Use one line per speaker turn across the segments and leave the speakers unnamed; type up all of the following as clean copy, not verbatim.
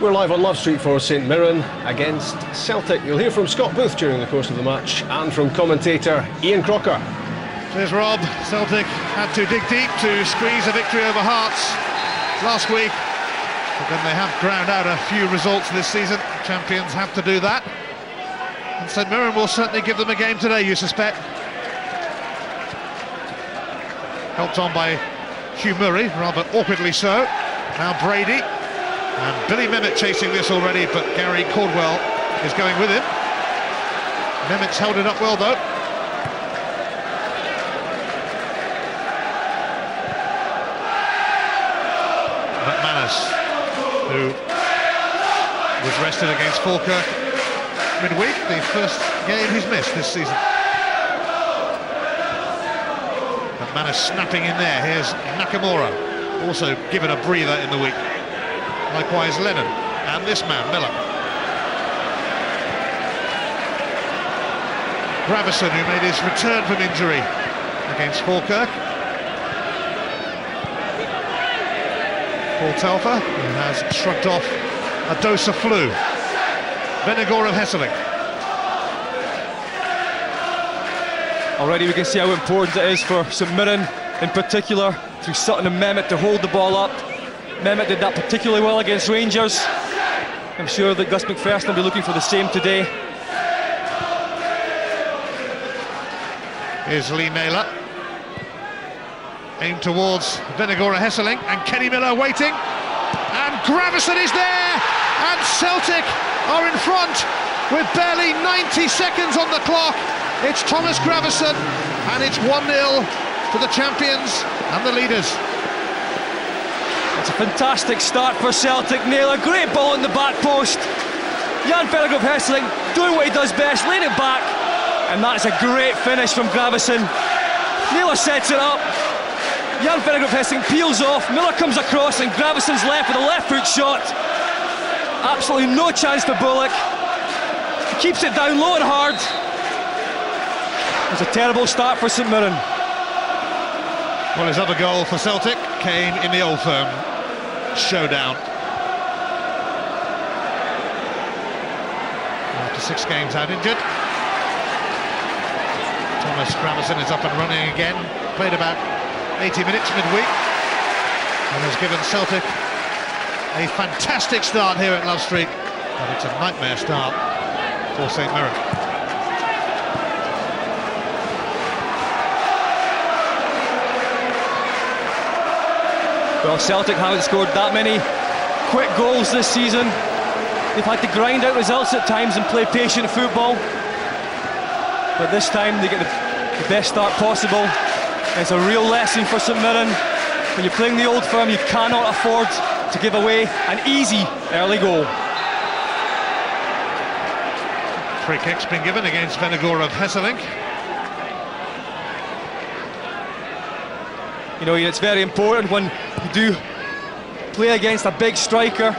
We're live on Love Street for St Mirren against Celtic. You'll hear from Scott Booth during the course of the match and from commentator Ian Crocker.
There's Rob. Celtic had to dig deep to squeeze a victory over Hearts last week, but then they have ground out a few results this season. Champions have to do that, and St Mirren will certainly give them a game today, you suspect. Helped on by Hugh Murray, rather awkwardly so. Now Brady, and Billy Mehmet chasing this already, but Gary Caldwell is going with him. Mehmet's held it up well though. McManus, who was rested against Falkirk midweek, the first game he's missed this season. McManus snapping in there. Here's Nakamura, also given a breather in the week. Likewise Lennon, and this man, Miller. Gravison, who made his return from injury against Falkirk. Paul Telfer, who has shrugged off a dose of flu. Venegor of Hesselink.
Already we can see how important it is for St Mirren, in particular, through Sutton and Mehmet, to hold the ball up. Mehmet did that particularly well against Rangers. I'm sure that Gus McPherson will be looking for the same today.
Here's Lee Naylor. Aimed towards Venegor of Hesselink, and Kenny Miller waiting. And Gravison is there! And Celtic are in front with barely 90 seconds on the clock. It's Thomas Gravison, and it's 1-0 to the champions and the leaders.
It's a fantastic start for Celtic. Naylor, great ball in the back post. Jan Venegor of Hesselink doing what he does best, laying it back, and that's a great finish from Gravison. Naylor sets it up. Jan Venegor of Hesselink peels off. Miller comes across, and Gravison's left with a left foot shot. Absolutely no chance for Bullock. He keeps it down low and hard. It was a terrible start for St Mirren.
Well, his other goal for Celtic came in the Old Firm showdown. After 6 games out injured, Thomas Gravison is up and running again. Played about 80 minutes midweek and has given Celtic a fantastic start here at Love Street, but it's a nightmare start for St Mirren.
Well, Celtic haven't scored that many quick goals this season. They've had to grind out results at times and play patient football. But this time they get the best start possible. It's a real lesson for St Mirren. When you're playing the Old Firm, you cannot afford to give away an easy early goal.
Free kick's been given against Venegor of Hesselink.
You know, it's very important when you do play against a big striker.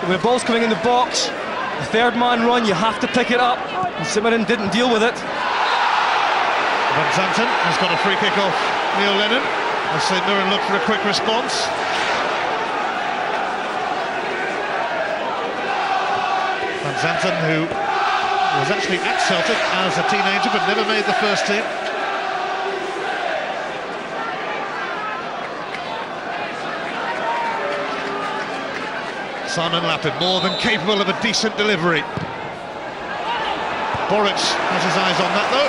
When the ball's coming in the box, the third man run, you have to pick it up. And St Mirren didn't deal with it.
Van Zanten has got a free kick off Neil Lennon as St Mirren look for a quick response. Van Zanten, who was actually at Celtic as a teenager but never made the first team. Simon Lappin, more than capable of a decent delivery. Boruc has his eyes on that though.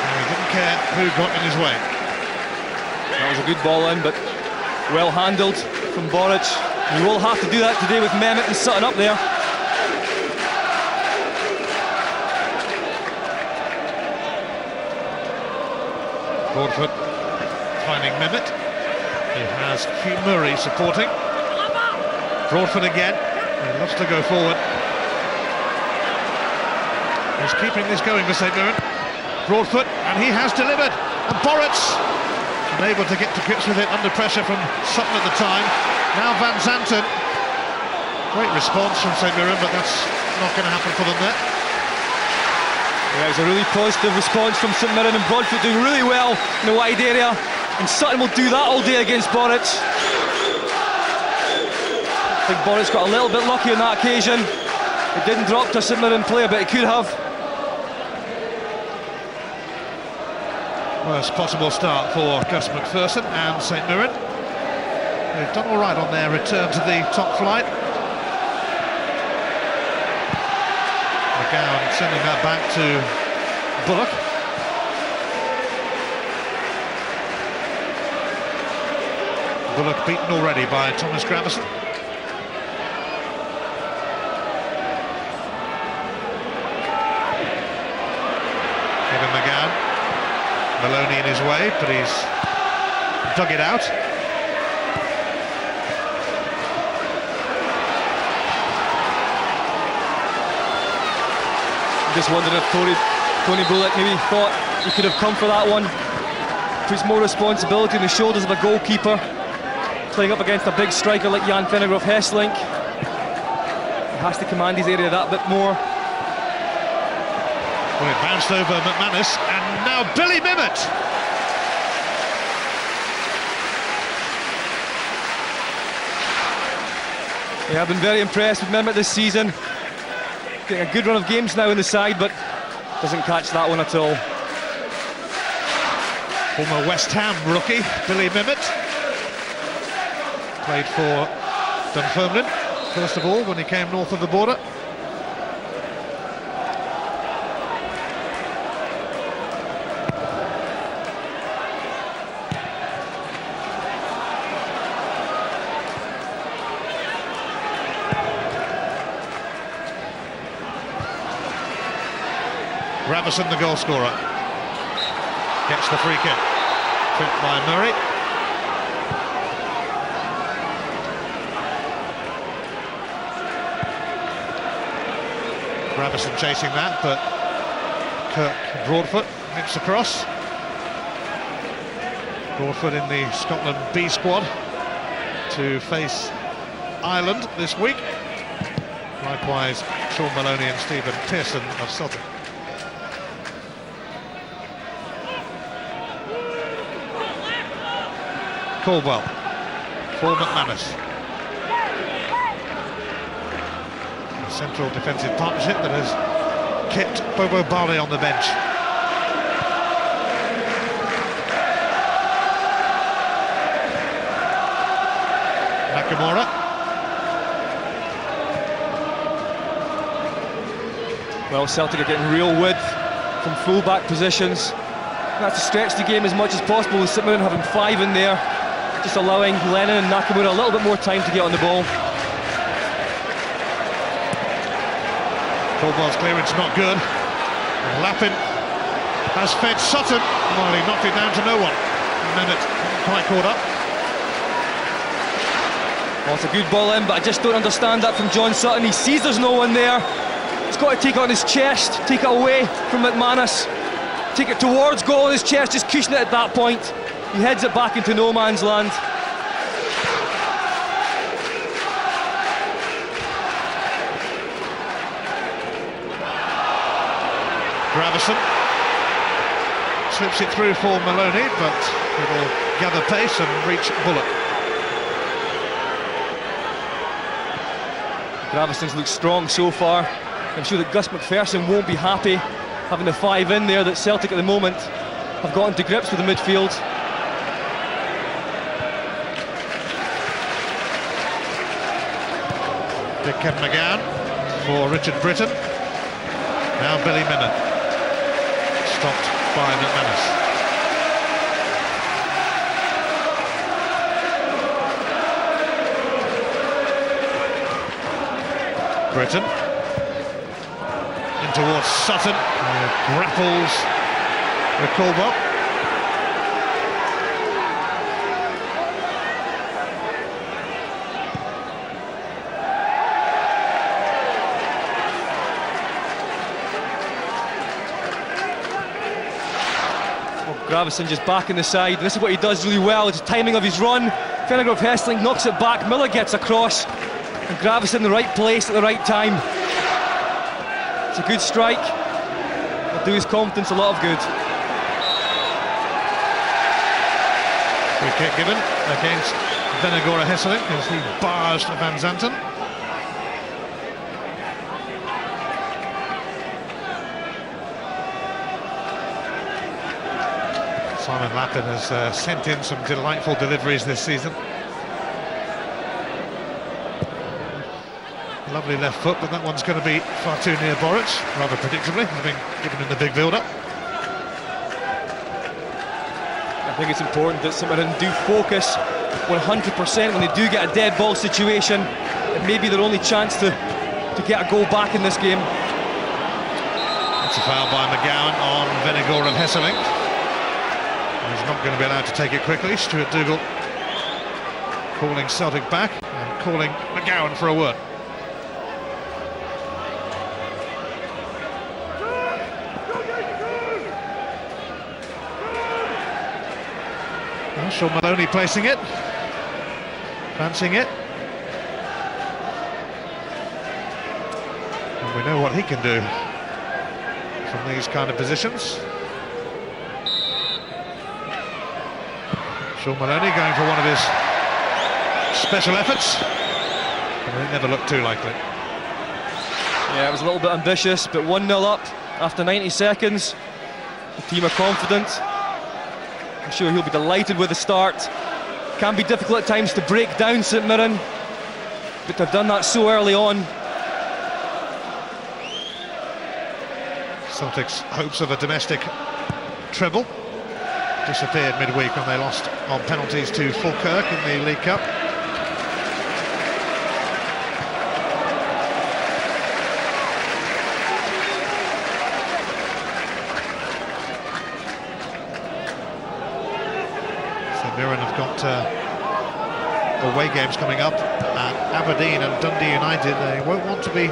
And he didn't care who got in his way.
That was a good ball in, but well handled from Boruc. You will have to do that today with Mehmet and Sutton up there.
Broadfoot finding Mehmet. He has Hugh Murray supporting. Broadfoot again. He loves to go forward. He's keeping this going for St Mirren. Broadfoot, and he has delivered. And Boruc unable to get to grips with it under pressure from Sutton at the time. Now Van Zanten. Great response from St Mirren, but that's not going to happen for them there.
Yeah, it's a really positive response from St Mirren, and Broadfoot doing really well in the wide area. And Sutton will do that all day against Boruc. I think Boric's got a little bit lucky on that occasion. It didn't drop to a St Mirren player, but it could have.
Worst possible start for Gus McPherson and St Mirren. They've done all right on their return to the top flight. McGowan sending that back to Bullock. Bullock beaten already by Thomas Gravison. Kevin McGowan. Maloney in his way, but he's dug it out.
Just wondering if Tony Bullock maybe thought he could have come for that one. Puts more responsibility on the shoulders of a goalkeeper, playing up against a big striker like Jan Vennegroff Hesselink. He has to command his area that bit more.
Well, it bounced over McManus, and now Billy Mimmet.
Yeah, I've been very impressed with Mimmet this season. Getting a good run of games now in the side, but doesn't catch that one at all.
Former West Ham rookie, Billy Mimmet. Played for Dunfermline, first of all, when he came north of the border. Gravison, the goal scorer, gets the free kick. Tripped by Murray. Gravison chasing that, but Kirk Broadfoot nips across. Broadfoot in the Scotland B squad to face Ireland this week. Likewise, Sean Maloney and Stephen Pearson of Celtic. Caldwell for McManus. A central defensive partnership that has kept Bobo Bale on the bench. Nakamura.
Well, Celtic are getting real width from full-back positions. That's to stretch the game as much as possible, with St Mirren having 5 in there, just allowing Lennon and Nakamura a little bit more time to get on the ball.
Caldwell's clearance not good. And Lappin has fed Sutton. Well, he knocked it down to no one. Mimmet quite caught up.
Well, it's a good ball in, but I just don't understand that from John Sutton. He sees there's no one there. He's got to take it on his chest, take it away from McManus, take it towards goal on his chest, just cushion it at that point. He heads it back into no man's land.
Gravison slips it through for Maloney, but it'll gather pace and reach Bullock.
Gravison's looked strong so far. I'm sure that Gus McPherson won't be happy having the 5 in there that Celtic at the moment have gotten to grips with the midfield.
Big Kevin McGowan for Richard Britton. Now Billy Mimmet. Stopped by McManus. Britton. In towards Sutton. Grapples with Caldwell.
Gravison just back in the side, and this is what he does really well. It's the timing of his run. Vennegroff Hesselink knocks it back, Miller gets across, and Gravison in the right place at the right time. It's a good strike. It'll do his confidence a lot of good.
Free kick given against Venegora Hesselink as he bars Van Zanten. Simon Lappin has sent in some delightful deliveries this season. Lovely left foot, but that one's going to be far too near Boric, rather predictably, having given him the big build-up.
I think it's important that St Mirren do focus 100% when they do get a dead ball situation. It may be their only chance to get a goal back in this game.
It's a foul by McGowan on Venegora and Hesselink. He's not going to be allowed to take it quickly. Stuart Dougal calling Celtic back and calling McGowan for a word. Sean Maloney placing it, fancying it, and we know what he can do from these kind of positions. Sean Maloney going for one of his special efforts, and it never looked too likely.
Yeah, it was a little bit ambitious, but 1-0 up after 90 seconds. The team are confident. I'm sure he'll be delighted with the start. Can be difficult at times to break down St Mirren, but they've done that so early on.
Celtic's hopes of a domestic treble disappeared midweek when they lost on penalties to Falkirk in the League Cup. St Mirren have got away games coming up at Aberdeen and Dundee United. They won't want to be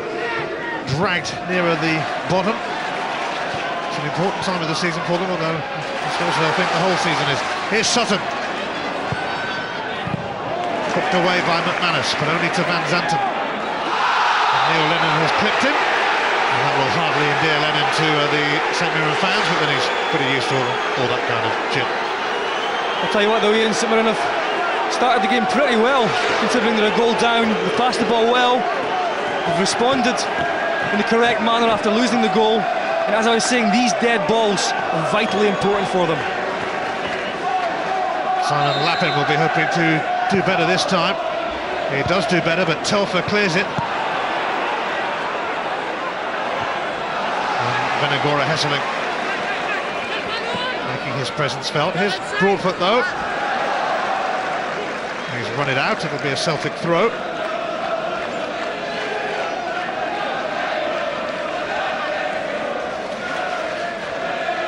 dragged nearer the bottom. It's an important time of the season for them, although I suppose they'll think the whole season is. Here's Sutton. Hooked away by McManus, but only to Van Zanten. And Neil Lennon has clipped him. And that will hardly endear Lennon to the St Mirren fans, but then he's pretty used to all that kind of shit.
I'll tell you what though, Ian, St Mirren have started the game pretty well, considering they're a goal down. They've passed the ball well, they've responded in the correct manner after losing the goal, and as I was saying, these dead balls are vitally important for them.
Simon Lappin will be hoping to do better this time. He does do better, but Telfer clears it. And Venegora Hesselink making his presence felt. Here's Broadfoot though. He's run it out, it'll be a Celtic throw.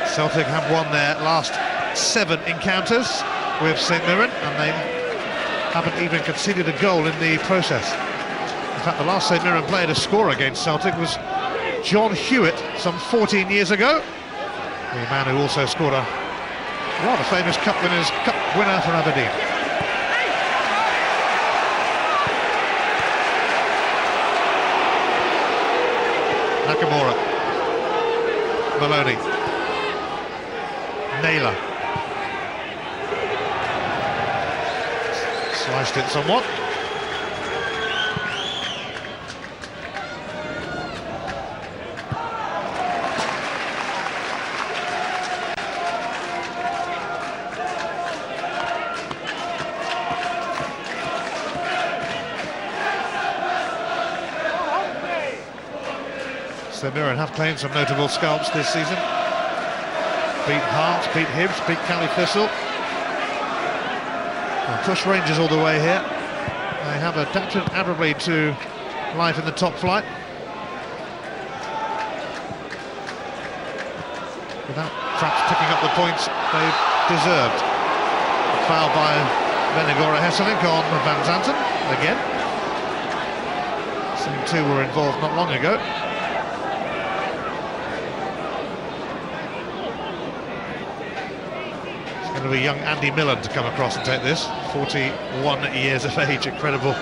Celtic have won their last 7 encounters with St Mirren, and they haven't even conceded a goal in the process. In fact, the last St Mirren player to score against Celtic was John Hewitt some 14 years ago. The man who also scored a rather famous cup winner for Aberdeen. Nakamura, Maloney, Naylor. Sliced it somewhat. St Mirren have claimed some notable scalps this season. Beat Hearts, beat Hibs, beat Cali Thistle. And push Rangers all the way here. They have adapted admirably to life in the top flight, without perhaps picking up the points they deserved. A foul by Venegora Hesselink on Van Zanten again. Same two were involved not long ago. Going to be young Andy Millen to come across and take this. 41 years of age, incredible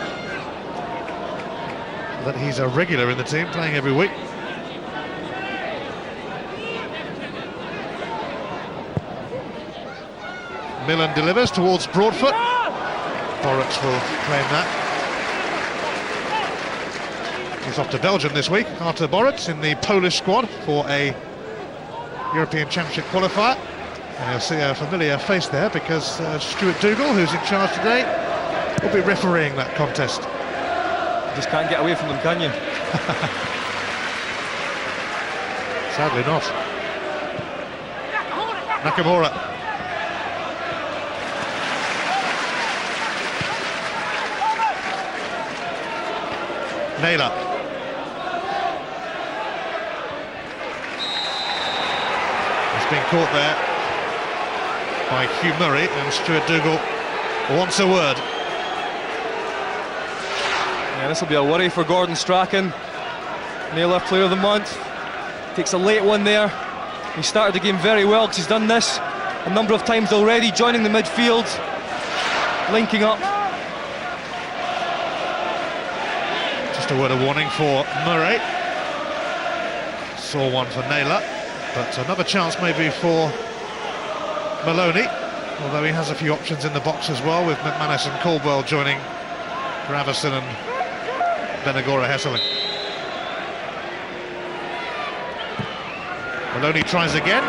that he's a regular in the team, playing every week. Millen delivers towards Broadfoot. Boruc will claim that. He's off to Belgium this week, Artur Boruc, in the Polish squad for a European Championship qualifier. And you'll see a familiar face there because Stuart Dougal, who's in charge today, will be refereeing that contest.
You just can't get away from them, can you?
Sadly not. Nakamura. Naylor. He's been caught there by Hugh Murray, and Stuart Dougal wants a word.
Yeah, this will be a worry for Gordon Strachan. Naylor, player of the month. Takes a late one there. He started the game very well because he's done this a number of times already, joining the midfield, linking up.
Just a word of warning for Murray. Saw one for Naylor, but another chance maybe for Maloney, although he has a few options in the box as well, with McManus and Caldwell joining Gravesen and Benagora Hesseling. Maloney tries again.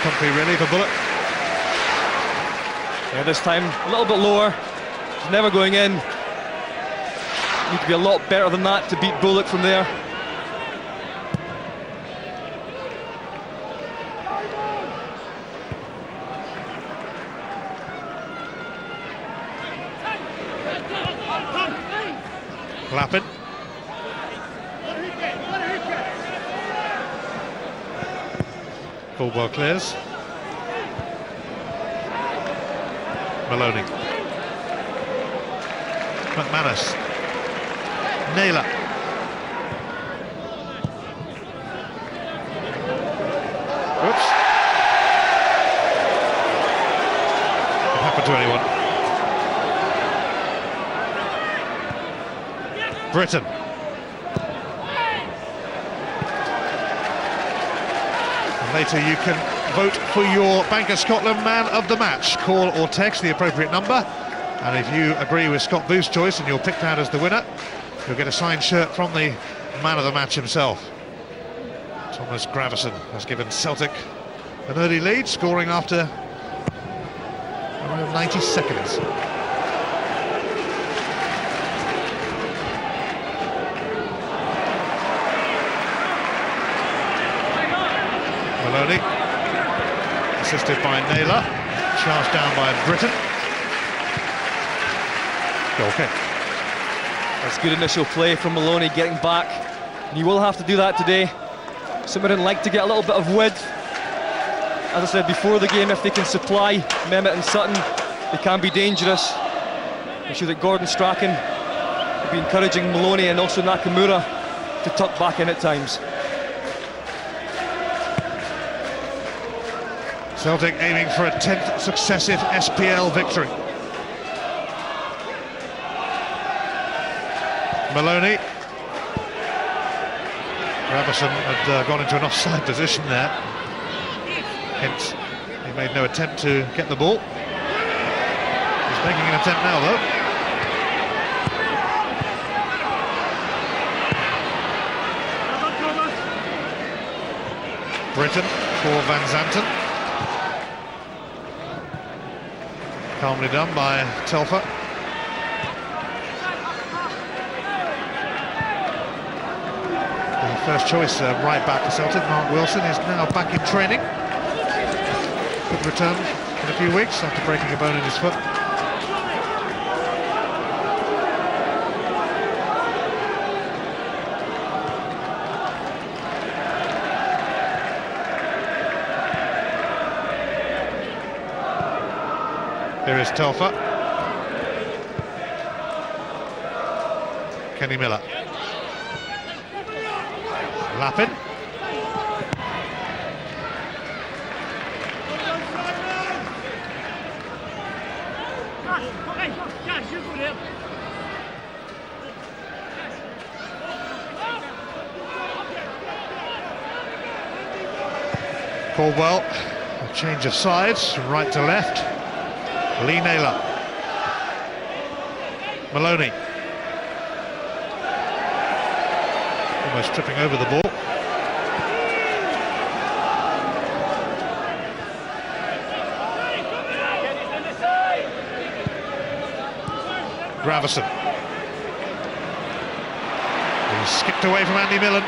Comfy really for Bullock.
Yeah, this time a little bit lower. He's never going in. Need to be a lot better than that to beat Bullock from there.
Lappin. Caldwell clears. Maloney. McManus. Naylor. Oops. What happened to anyone? Britain. Later you can vote for your Bank of Scotland Man of the Match. Call or text the appropriate number, and if you agree with Scott Booth's choice and you're picked out as the winner, you'll get a signed shirt from the Man of the Match himself. Thomas Gravesen has given Celtic an early lead, scoring after around 90 seconds. Maloney, assisted by Naylor, charged down by Britain. Goal kick.
That's good initial play from Maloney, getting back, and he will have to do that today. St Mirren like to get a little bit of width. As I said before the game, if they can supply Mehmet and Sutton, they can be dangerous. I'm sure that Gordon Strachan will be encouraging Maloney and also Nakamura to tuck back in at times.
Celtic aiming for a 10th successive SPL victory. Maloney. Gravesen had gone into an offside position there. Hence, he made no attempt to get the ball. He's making an attempt now, though. Britain for Van Zanten. Calmly done by Telfer. The first choice right back for Celtic, Mark Wilson, is now back in training. Could return in a few weeks after breaking a bone in his foot. Here is Telfer. Kenny Miller. Lappin. Caldwell, a change of sides from right to left. Lee Naylor. Maloney. Almost tripping over the ball. Gravison. He's skipped away from Andy Millen.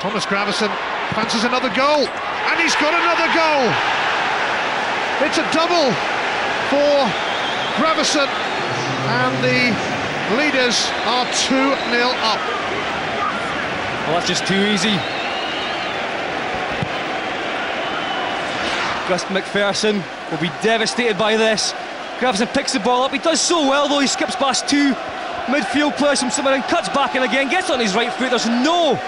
Thomas Gravison fancies another goal, and he's got another goal. It's a double for Gravison, and the leaders are 2-0 up.
Well, that's just too easy. Gus McPherson will be devastated by this. Gravison picks the ball up. He does so well, though. He skips past two midfield players from St Mirren, cuts back in again, gets on his right foot. There's no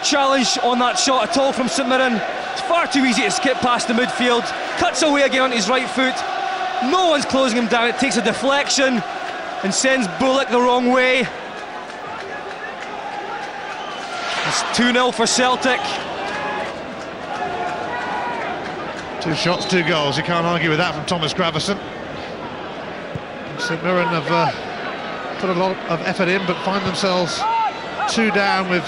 challenge on that shot at all from St Mirren. It's far too easy to skip past the midfield. Cuts away again on his right foot. No one's closing him down. It takes a deflection and sends Bullock the wrong way. It's 2-0 for Celtic.
2 shots, 2 goals. You can't argue with that from Thomas Gravison. St Mirren have put a lot of effort in, but find themselves 2 down with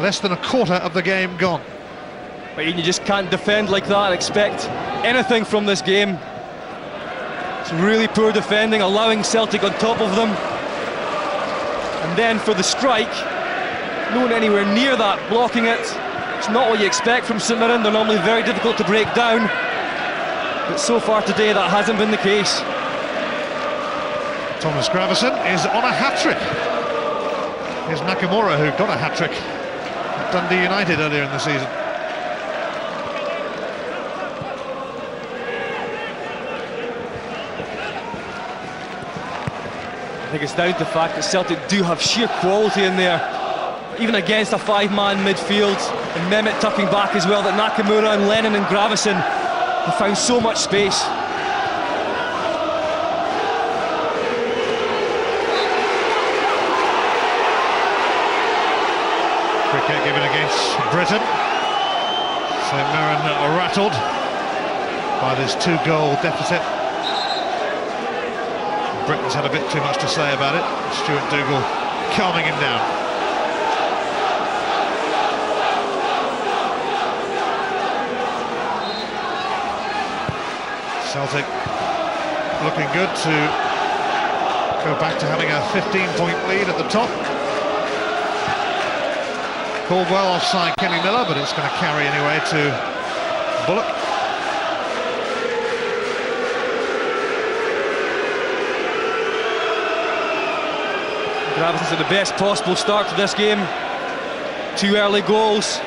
less than a quarter of the game gone.
But you just can't defend like that and expect anything from this game. It's really poor defending, allowing Celtic on top of them. And then for the strike, no one anywhere near that, blocking it. It's not what you expect from St Mirren. They're normally very difficult to break down. But so far today, that hasn't been the case.
Thomas Gravison is on a hat-trick. Here's Nakamura, who got a hat-trick at Dundee United earlier in the season.
I think it's down to the fact that Celtic do have sheer quality in there, even against a 5-man midfield, and Mehmet tucking back as well, that Nakamura and Lennon and Gravison have found so much space.
Cricket given against Britain. St Mirren are rattled by this 2-goal deficit. Britain's had a bit too much to say about it. Stuart Dougal calming him down. Celtic looking good to go back to having a 15-point lead at the top. Caldwell offside Kenny Miller, but it's going to carry anyway to Bullock. Gravison's had the best possible start to this game. 2 early goals.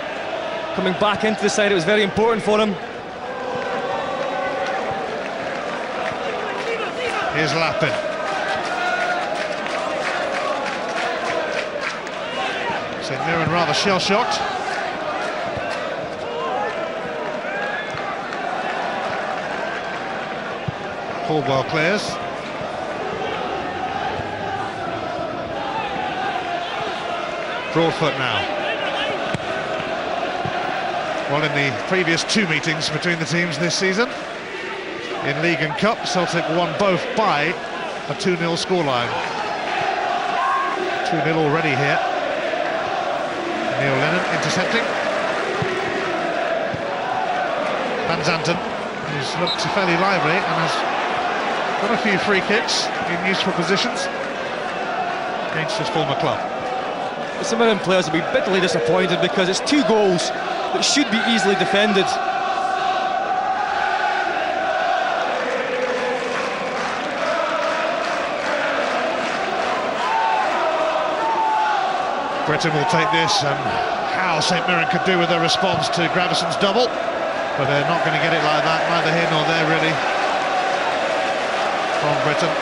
Coming back into the side, it was very important for him. Here's Lappin. St Mirren rather shell-shocked. Caldwell clears. Broadfoot now. Well, in the previous 2 meetings between the teams this season, in League and Cup, Celtic won both by a 2-0 scoreline. 2-0 already here. Neil Lennon intercepting. Van Zanten, who's looked fairly lively and has got a few free kicks in useful positions against his former club.
The St Mirren players will be bitterly disappointed because it's 2 goals that should be easily defended.
Britain will take this, and how St Mirren could do with their response to Gravison's double, but they're not going to get it like that, neither here nor there really, from Britain.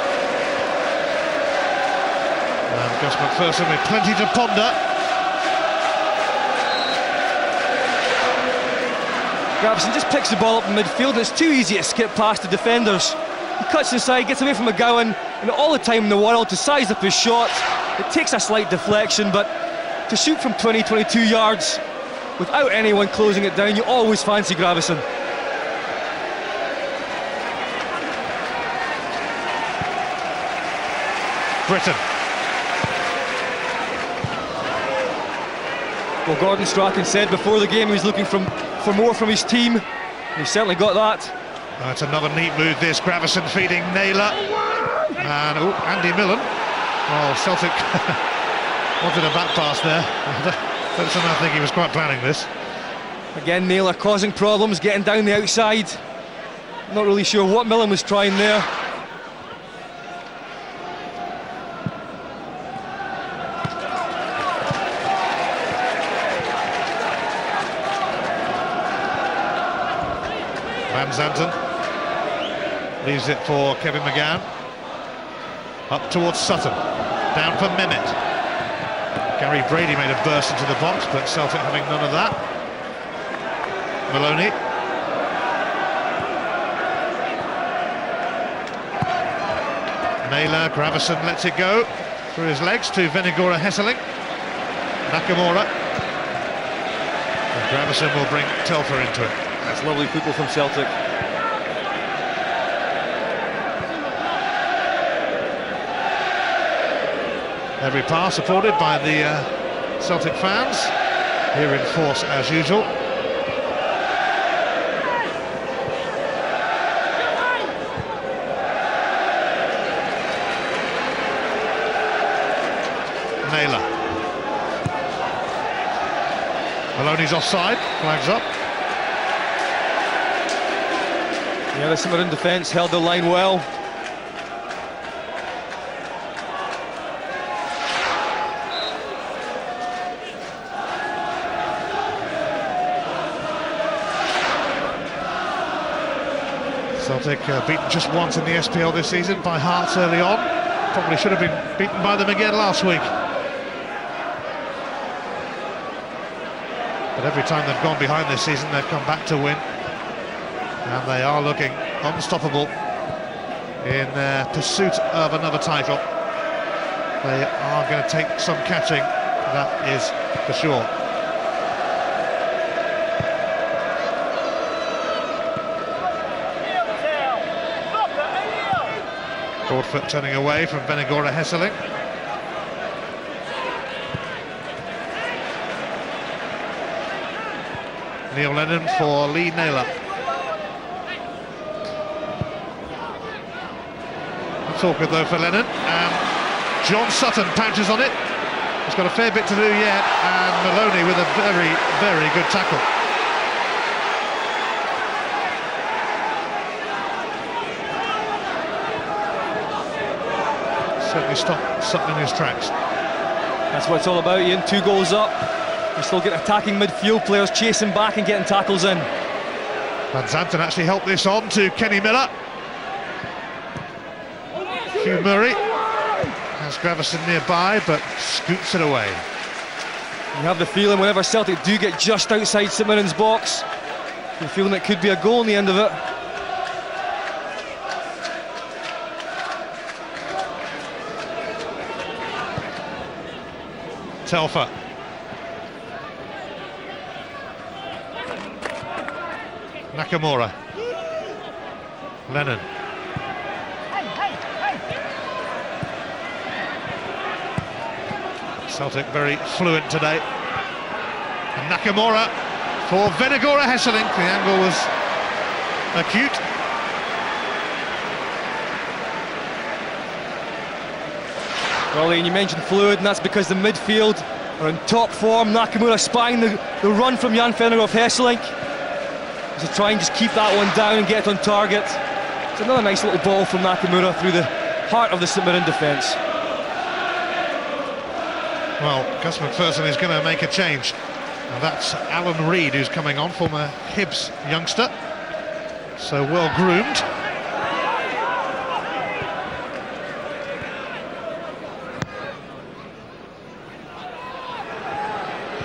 And Gus McPherson with plenty to ponder.
Gravison just picks the ball up in midfield, and it's too easy to skip past the defenders. He cuts inside, gets away from McGowan, and all the time in the world to size up his shot. It takes a slight deflection, but to shoot from 20-22 yards without anyone closing it down, you always fancy Gravison.
Britain.
Well, Gordon Strachan said before the game he was looking for more from his team. He certainly got that.
Oh, it's another neat move this, Gravison feeding Naylor. And Andy Millen. Oh, Celtic wanted a back pass there. I think he was quite planning this.
Again, Naylor causing problems, getting down the outside. Not really sure what Millen was trying there.
Van Zanten leaves it for Kevin McGowan. Up towards Sutton, down for Mehmet. Gary Brady made a burst into the box, but Celtic having none of that. Maloney. Naylor, Gravison lets it go through his legs to Venegora Hesseling. Nakamura. And Gravison will bring Telfer into it.
That's lovely football from Celtic.
Every pass supported by the Celtic fans, here in force as usual. Naylor. Maloney's offside, flags up.
Yeah, the St Mirren defence held the line well.
Celtic beaten just once in the SPL this season by Hearts early on. Probably should have been beaten by them again last week. But every time they've gone behind this season, they've come back to win. And they are looking unstoppable in their pursuit of another title. They are going to take some catching, that is for sure. Broadfoot turning away from Venegora Hesseling. Neil Lennon for Lee Naylor. Talker though for Lennon, and John Sutton pounces on it. He's got a fair bit to do yet, and Maloney with a very, very good tackle. Certainly stopped Sutton in his tracks.
That's what it's all about, Ian. 2 goals up. We still get attacking midfield players chasing back and getting tackles in.
Van Zanten actually helped this on to Kenny Miller. Hugh Murray has Gravison nearby, but scoots it away.
You have the feeling whenever Celtic do get just outside St Mirren's box, you're feeling it could be a goal in the end of it.
Telfer. Nakamura. Lennon. Celtic very fluent today. And Nakamura for Venegora Hesseling. The angle was acute.
Well, Ian, you mentioned fluid, and that's because the midfield are in top form. Nakamura spying the run from Jan Venegora Hesseling. To try and just keep that one down and get it on target. It's another nice little ball from Nakamura through the heart of the St Mirren defence.
Well, Gus McPherson is going to make a change. And that's Alan Reid who's coming on, former Hibs youngster. So well groomed.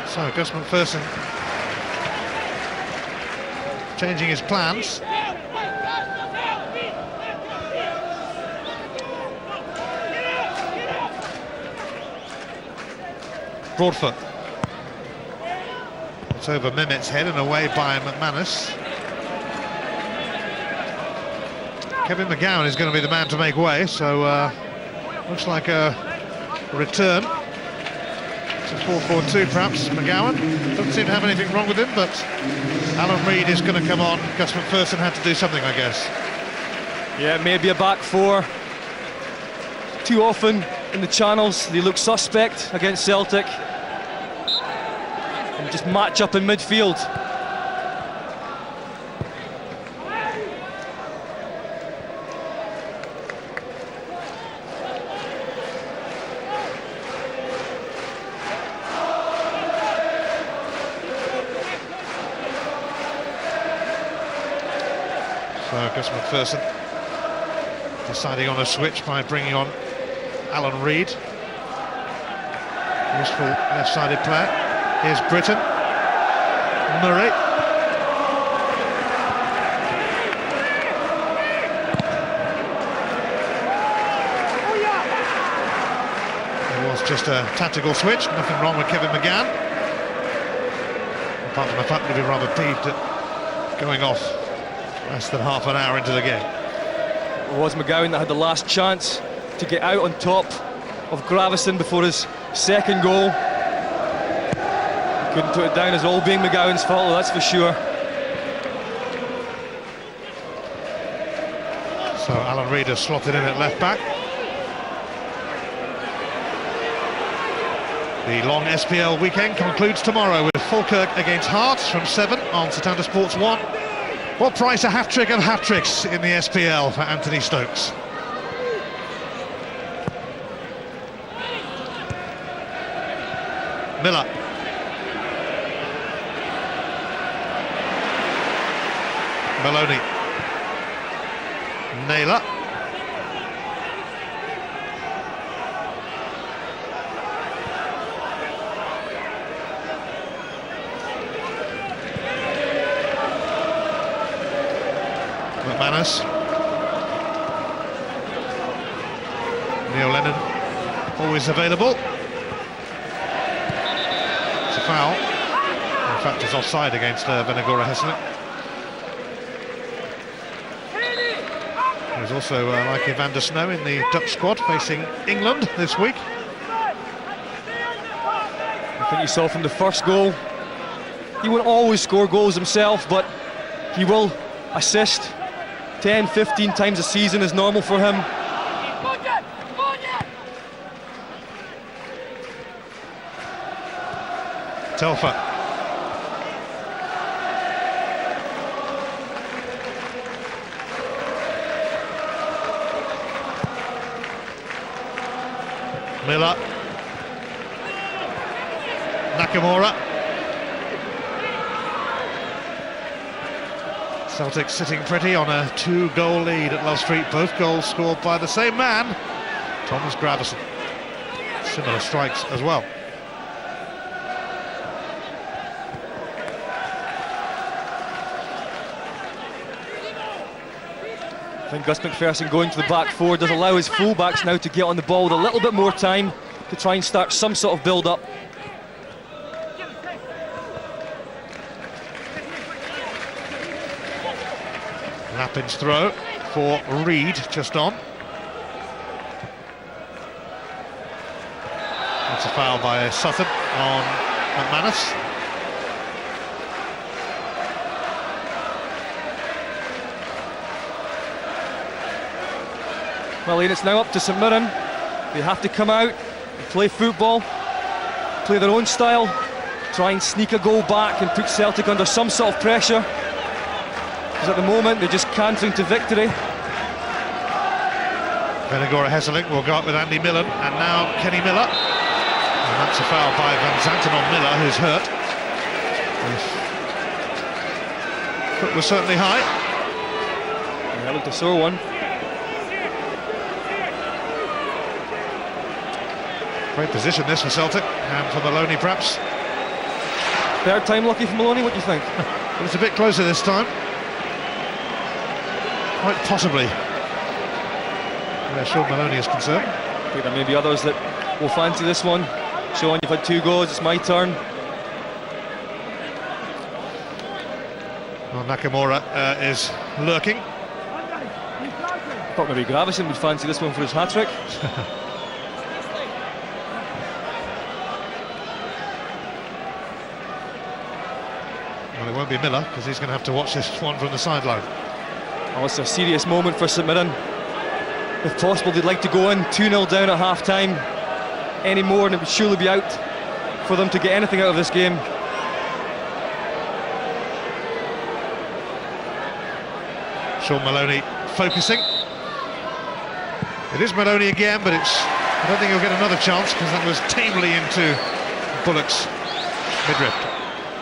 So Gus McPherson changing his plans. Broadfoot. It's over Mehmet's head and away by McManus. Kevin McGowan is going to be the man to make way, so Looks like a return to 4-4-2 perhaps. McGowan doesn't seem to have anything wrong with him, but Alan Reid is going to come on. Gus McPherson had to do something, I guess.
Yeah, maybe a back four. Too often in the channels they look suspect against Celtic and just match up in midfield.
So Gus McPherson deciding on a switch by bringing on Alan Reid. Useful left-sided player. Here's Britton. Murray. It was just a tactical switch, nothing wrong with Kevin McGann. Apart from the fact that he'd be rather peeved at going off less than half an hour into the game.
It was McGowan that had the last chance to get out on top of Gravison before his second goal. Couldn't put it down as all being McGowan's fault, that's for sure.
So Alan Reid has slotted in at left back. The long SPL weekend concludes tomorrow with Falkirk against Hearts from 7 on Setanta Sports 1. What price a hat-trick of hat-tricks in the SPL for Anthony Stokes? Miller. Maloney. Naylor. McManus. Neil Lennon always available. It's a foul. In fact, it's offside against Venagora Hesselink. There's also Mikey van der Snow in the Dutch squad facing England this week.
I think you saw from the first goal, he won't always score goals himself, but he will assist 10, 15 times a season is normal for him.
Telfer. Miller. Nakamura. Celtic sitting pretty on a 2-goal lead at Love Street. Both goals scored by the same man, Thomas Gravison. Similar strikes as well.
I think Gus McPherson going to the back four does allow his full-backs now to get on the ball with a little bit more time to try and start some sort of build-up.
Lappin's throw for Reid, just on. That's a foul by Sutton on McManus.
Well, Ian, it's now up to St Mirren. They have to come out and play football, play their own style, try and sneak a goal back and put Celtic under some sort of pressure. Because at the moment they're just cantering to victory.
Venagora Hesselink will go up with Andy Millen, and now Kenny Miller. And that's a foul by Van Zanten on Miller, who's hurt. His foot was certainly high.
Yeah, looked a sore one.
Great position this for Celtic, and for Maloney perhaps.
Third time lucky for Maloney, what do you think?
But it's a bit closer this time. Quite possibly, where Sean Maloney is concerned.
I think there may be others that will fancy this one. Sean, you've had 2 goals, it's my turn.
Well, Nakamura is lurking.
I thought maybe Gravison would fancy this one for his hat-trick.
Well, it won't be Miller, because he's going to have to watch this one from the sideline.
Oh, it's a serious moment for St Mirren. If possible, they'd like to go in 2-0 down at half-time. Any more and it would surely be out for them to get anything out of this game.
Sean Maloney focusing. It is Maloney again, but I don't think he'll get another chance, because that was tamely into Bullock's midriff.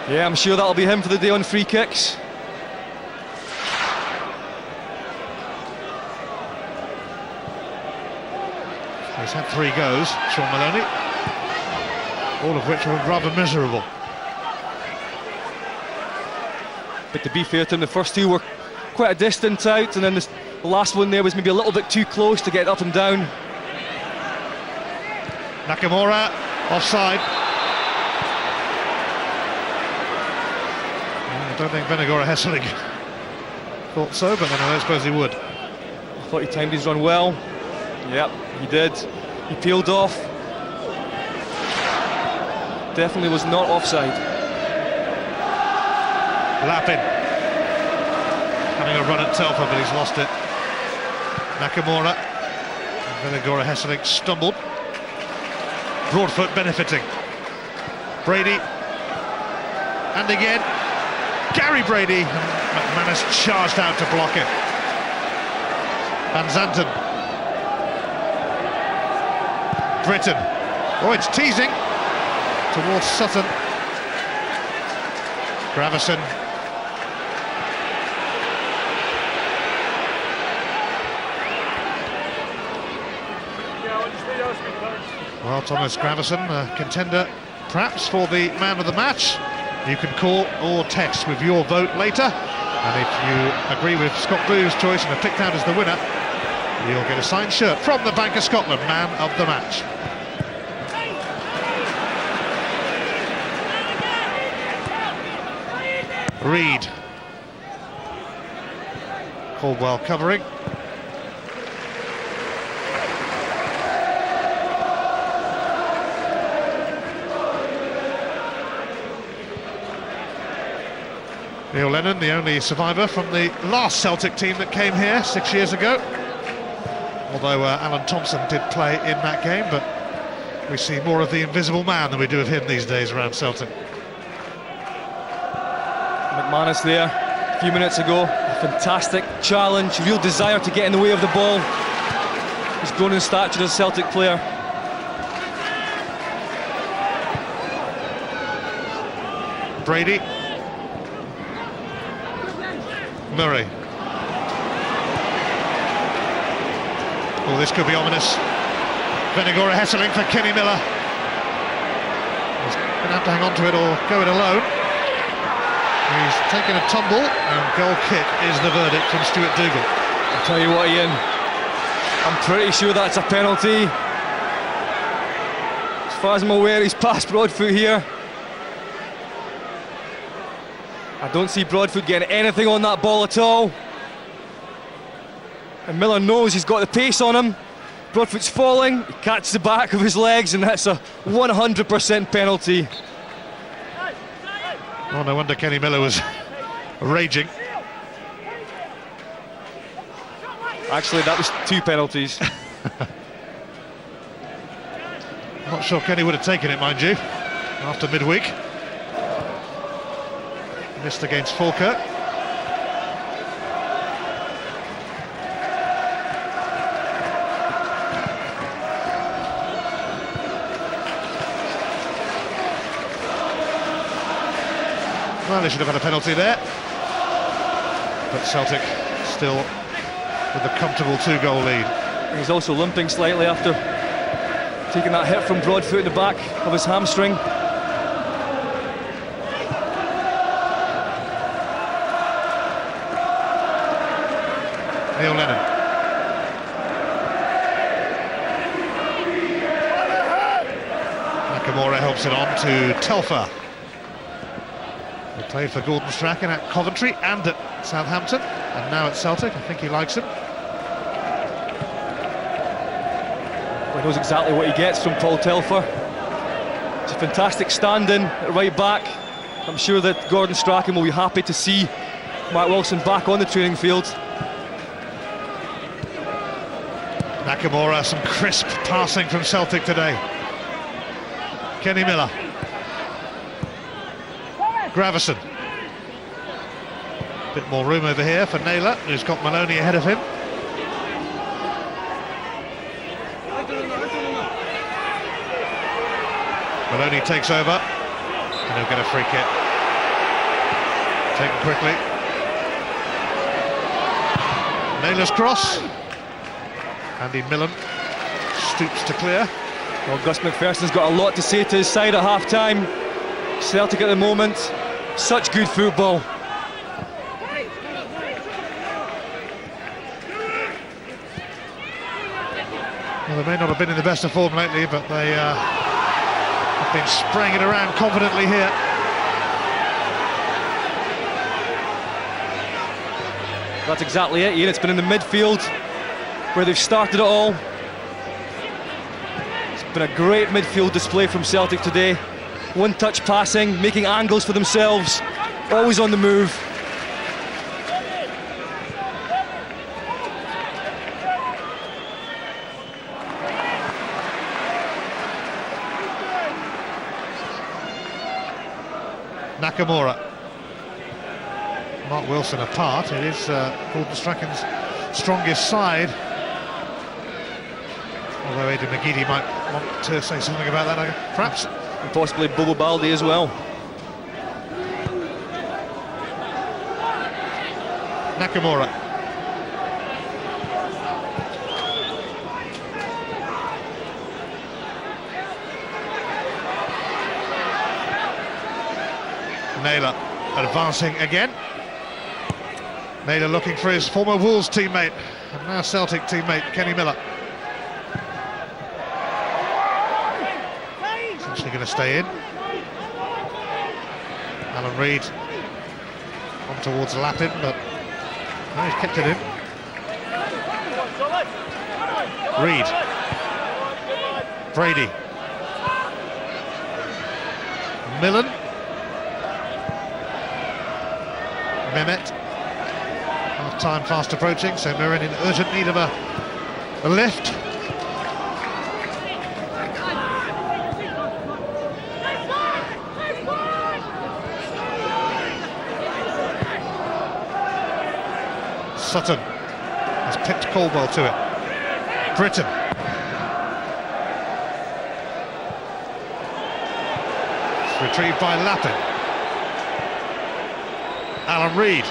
Yeah, I'm sure that'll be him for the day on free kicks.
He's had 3 goes, Sean Maloney, all of which were rather miserable.
But to be fair to him, the first 2 were quite a distance out, and then the last one there was maybe a little bit too close to get up and down.
Nakamura, offside. I don't think Venegora Hesseling thought so, but then I don't suppose he would.
I thought he timed his run well. Yep, he did. He peeled off. Definitely was not offside.
Lappin having a run at Telfer, but he's lost it. Nakamura. Venegora Hesseling stumbled. Broadfoot benefiting. Brady. And again. Gary Brady. McManus charged out to block it. Van Zanten. Britton. Oh, it's teasing towards Sutton. Gravison. Well, Thomas Gravison, a contender perhaps for the man of the match. You can call or text with your vote later, and if you agree with Scott Blue's choice and are picked out as the winner, you'll get a signed shirt from the Bank of Scotland man of the match. Reid. Caldwell covering. Neil Lennon, the only survivor from the last Celtic team that came here 6 years ago. Although Alan Thompson did play in that game, but we see more of the invisible man than we do of him these days around Celtic.
McManus there a few minutes ago. A fantastic challenge, real desire to get in the way of the ball. He's grown in stature as a Celtic player.
Brady. Murray. Oh, this could be ominous. Venegora Hesseling for Kenny Miller. He's going to have to hang on to it or go it alone. He's taken a tumble, and goal kick is the verdict from Stuart Dougal.
I'll tell you what, Ian, I'm pretty sure that's a penalty. As far as I'm aware, he's past Broadfoot here. I don't see Broadfoot getting anything on that ball at all. And Miller knows he's got the pace on him. Broadfoot's falling, he catches the back of his legs, and that's a 100% penalty.
Oh, no wonder Kenny Miller was raging.
Actually, that was 2 penalties.
I'm not sure Kenny would have taken it, mind you, after midweek. Missed against Falkirk. Well, they should have had a penalty there. But Celtic still with a comfortable 2-goal lead.
He's also limping slightly after taking that hit from Broadfoot in the back of his hamstring.
Neil Lennon. Nakamura helps it on to Telfer. He played for Gordon Strachan at Coventry and at Southampton, and now at Celtic. I think he likes him.
He knows exactly what he gets from Paul Telfer. It's a fantastic stand-in at right back. I'm sure that Gordon Strachan will be happy to see Mark Wilson back on the training field.
Nakamura, some crisp passing from Celtic today. Kenny Miller. Gravison. Bit more room over here for Naylor, who's got Maloney ahead of him. Maloney takes over, and he'll get a free kick. Taken quickly. Naylor's cross. Andy Millen stoops to clear.
Well, Gus McPherson's got a lot to say to his side at half-time. Celtic at the moment, such good football.
Well, they may not have been in the best of form lately, but they have been spraying it around confidently here.
That's exactly it, Ian. It's been in the midfield where they've started it all. It's been a great midfield display from Celtic today. One-touch passing, making angles for themselves, always on the move.
Nakamura. Mark Wilson apart. It is Gordon Strachan's strongest side. Although Aidan McGeady might want to say something about that, perhaps.
And possibly Bobo Baldi as well.
Nakamura. Naylor advancing again. Naylor looking for his former Wolves teammate and now Celtic teammate Kenny Miller. Essentially going to stay in. Alan Reid on towards Lappin, but no, he's kept it in. Reid. Brady. Millen. Mehmet. Half time fast approaching, so Mirren in urgent need of a lift. Sutton has picked Caldwell to it. Britton. It's retrieved by Lappin. Alan Reid.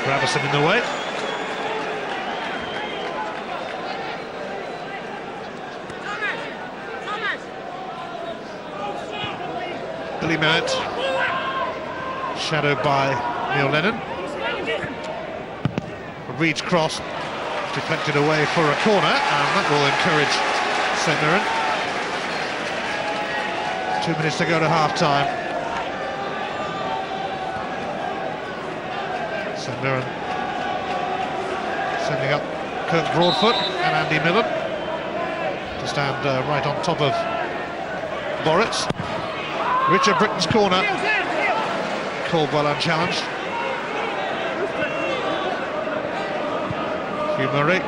Gravison in the way. Billy Mehmet. Shadowed by Neil Lennon. Reid's cross deflected away for a corner, and that will encourage St Mirren. 2 minutes to go to half-time. St Mirren sending up Kurt Broadfoot and Andy Millen to stand right on top of Moritz. Richard Britton's corner. Caldwell unchallenged. Hugh Murray.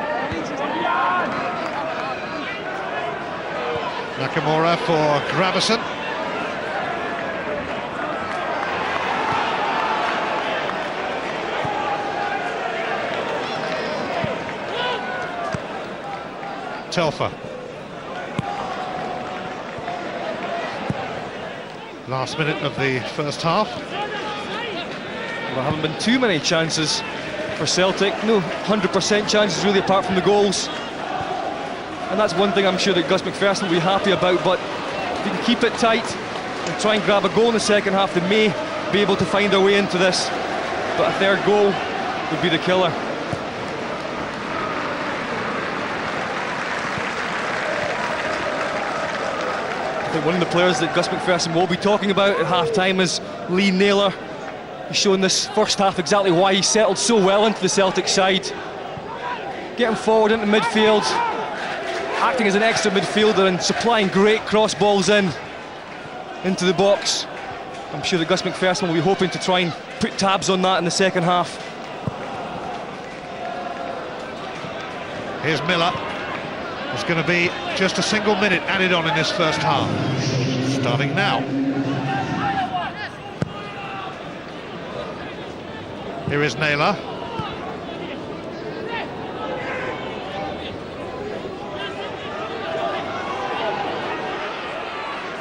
Nakamura for Gravison. Telfer. Last minute of the first half.
Well, there haven't been too many chances for Celtic, no 100% chances really apart from the goals, and that's one thing I'm sure that Gus McPherson will be happy about. But if you can keep it tight and try and grab a goal in the second half, they may be able to find their way into this, but a third goal would be the killer. I think one of the players that Gus McPherson will be talking about at half-time is Lee Naylor. He's shown this first half exactly why he settled so well into the Celtic side. Getting forward into midfield, acting as an extra midfielder and supplying great cross balls into the box. I'm sure that Gus McPherson will be hoping to try and put tabs on that in the second half.
Here's Miller. There's going to be just a single minute added on in this first half. Starting now. Here is Naylor.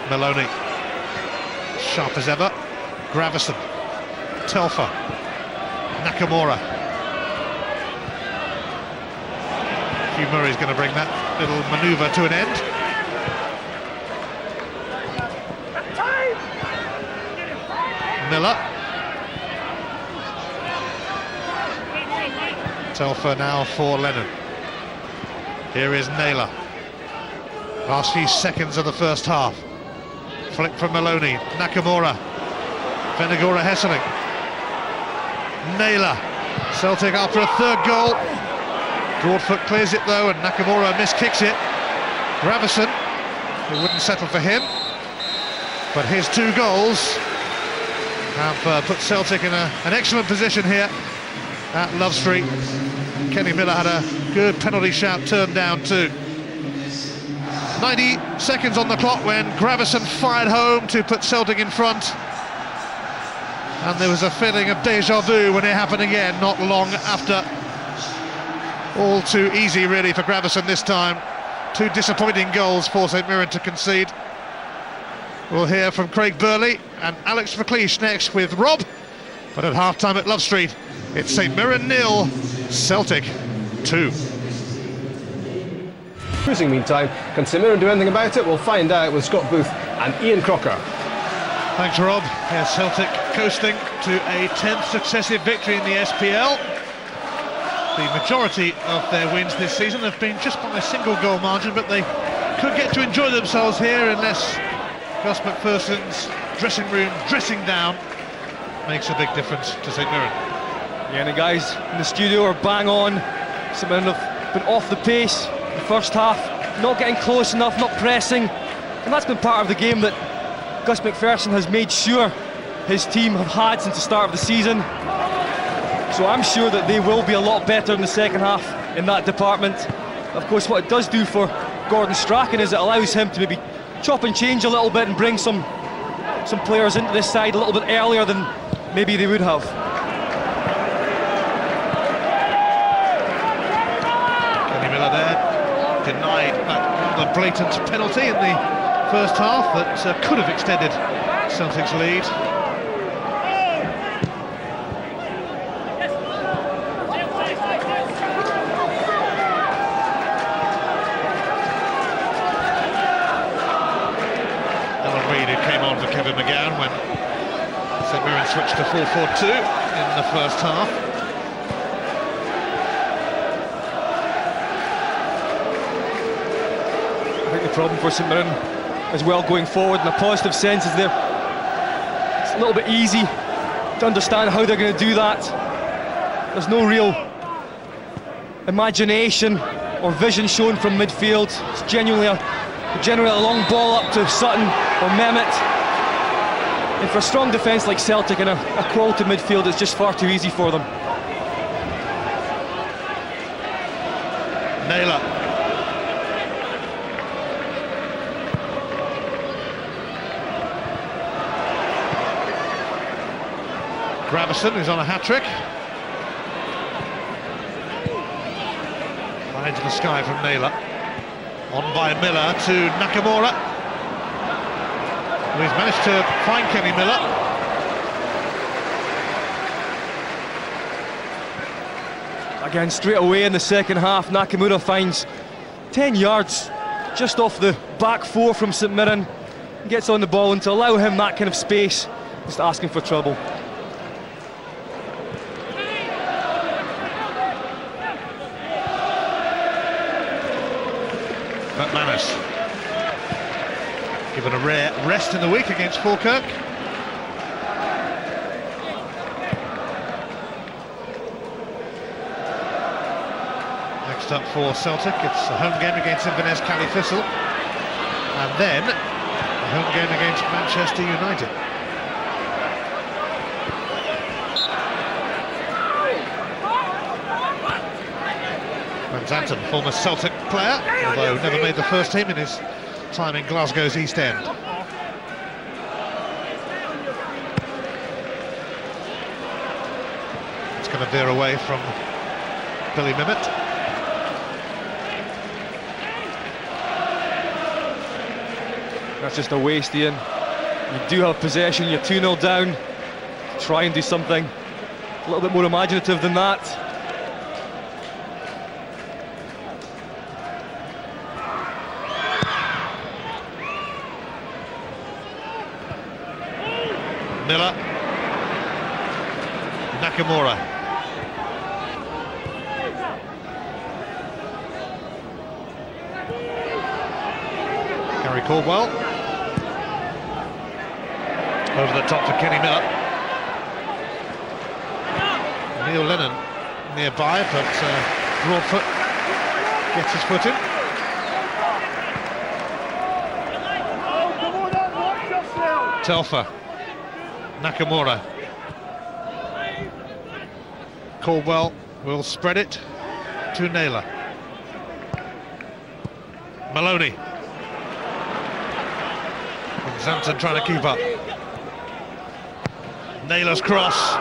Maloney. Sharp as ever. Gravison. Telfer. Nakamura. Hugh Murray's going to bring that little manoeuvre to an end. Miller. Telfer now for Lennon. Here is Naylor. Last few seconds of the first half. Flick from Maloney. Nakamura. Venagora Hesseling. Naylor. Celtic after a third goal. Broadfoot clears it though, and Nakamura miskicks it. Gravison, who wouldn't settle for him, but his 2 goals have put Celtic in an excellent position here at Love Street. Kenny Miller had a good penalty shout turned down too. 90 seconds on the clock when Gravison fired home to put Celtic in front, and there was a feeling of deja vu when it happened again not long after. All too easy really for Gravison this time. 2 disappointing goals for St Mirren to concede. We'll hear from Craig Burley and Alex McLeish next with Rob. But at half-time at Love Street, it's St Mirren 0, Celtic 2.
Cruising meantime, can St Mirren do anything about it? We'll find out with Scott Booth and Ian Crocker.
Thanks, Rob. Yeah, Celtic coasting to a 10th successive victory in the SPL. The majority of their wins this season have been just by a single goal margin, but they could get to enjoy themselves here unless Gus McPherson's dressing room dressing down makes a big difference to St Mirren.
Yeah, and the guys in the studio are bang on. St Mirren have been off the pace in the first half, not getting close enough, not pressing, and that's been part of the game that Gus McPherson has made sure his team have had since the start of the season. So I'm sure that they will be a lot better in the second half in that department. Of course, what it does do for Gordon Strachan is it allows him to maybe chop and change a little bit and bring some players into this side a little bit earlier than maybe they would have.
Kenny Miller there, denied that rather blatant penalty in the first half that could have extended Celtic's lead. Kevin McGowan when St Mirren switched to 4-4-2 in the first half.
I think the problem for St Mirren as well going forward in a positive sense is it's a little bit easy to understand how they're going to do that. There's no real imagination or vision shown from midfield. It's generally a long ball up to Sutton or Mehmet. And for a strong defence like Celtic and a quality midfield, it's just far too easy for them.
Naylor. Gravison, who's on a hat-trick. High into the sky from Naylor. On by Miller to Nakamura. Well, he's managed to find Kenny Miller.
Again, straight away in the second half, Nakamura finds 10 yards just off the back 4 from St Mirren. He gets on the ball, and to allow him that kind of space, just asking for trouble.
McManus. Given a rare rest in the week against Falkirk. Next up for Celtic, it's a home game against Inverness Cali Thistle, and then a home game against Manchester United. Zanton, former Celtic player, although never made the first team in his time in Glasgow's East End. It's going to veer away from Billy Mimmet.
That's just a waste, Ian. You do have possession, you're 2-0 down. Try and do something a little bit more imaginative than that.
Miller. Nakamura. Gary Caldwell. Over the top for Kenny Miller. Neil Lennon nearby, but Broadfoot gets his foot in. Telfer. Nakamura. Caldwell will spread it to Naylor. Maloney. And Zanton trying to keep up. Naylor's cross.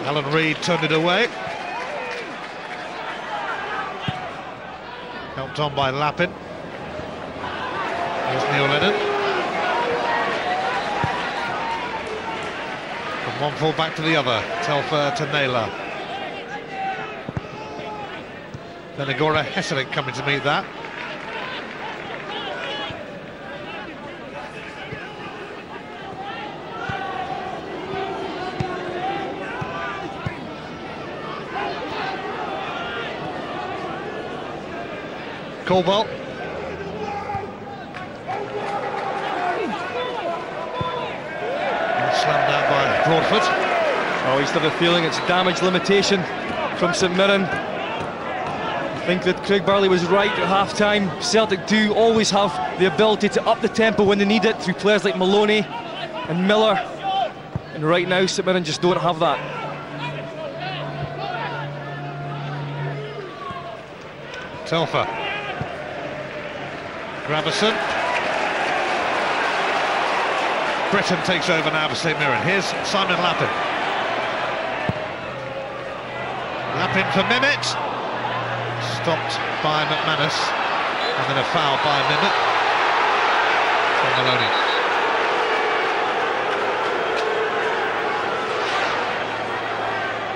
Alan Reid turned it away. Helped on by Lappin. Here's Neil Lennon. From one full back to the other. Telfer to Naylor. Then Agora Hesselink coming to meet that. Caldwell. Slammed down by Broadfoot.
Oh, he's got a feeling it's damage limitation from St Mirren. I think that Craig Barley was right at half-time. Celtic do always have the ability to up the tempo when they need it through players like Maloney and Miller. And right now, St Mirren just don't have that.
Telfer. Gravison. Britton takes over now for St Mirren. Here's Simon Lappin. Lappin for Mimmet. Stopped by McManus. And then a foul by Mimmet. For Maloney.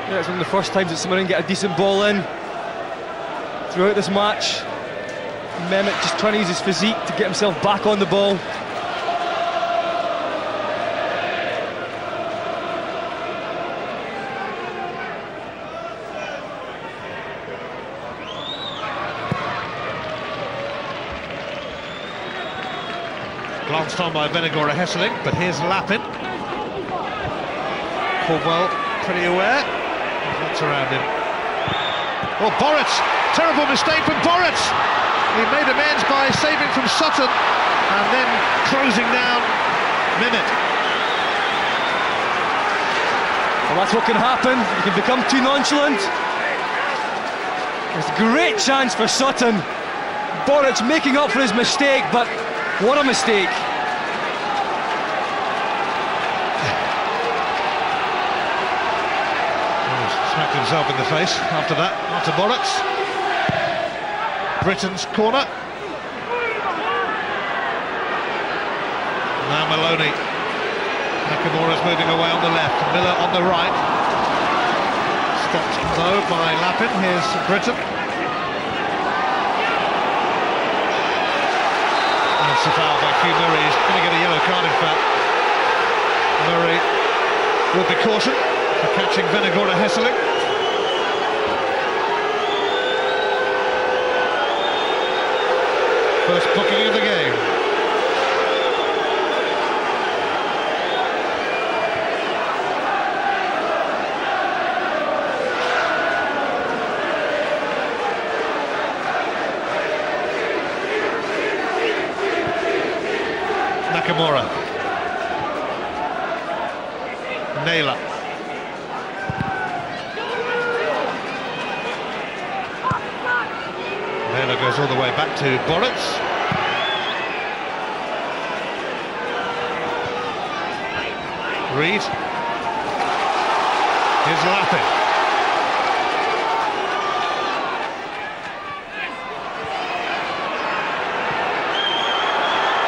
Yeah, it's one of the first times that St Mirren get a decent ball in throughout this match. Mehmet just trying to use his physique to get himself back on the ball.
Glanced on by Venegora Hesselink, but here's Lappin. Caldwell pretty aware. That's around him. Oh, Boritz! Terrible mistake from Boritz! He made amends by saving from Sutton and then closing down Mimmet.
Well, that's what can happen. You can become too nonchalant. There's a great chance for Sutton. Boritz making up for his mistake, but what a mistake.
Smacked himself in the face after that, after Boritz. Britton's corner. Now Maloney. Nakamura's moving away on the left. Miller on the right. Stopped though by Lappin. Here's Britton. That's a foul by Hugh Murray. He's going to get a yellow card, in fact. Murray will be cautioned for catching Venegora Hesselink. First booking of the game. Nakamura. Naylor. goes all the way back to Boritz. Reed. Here's Lappin.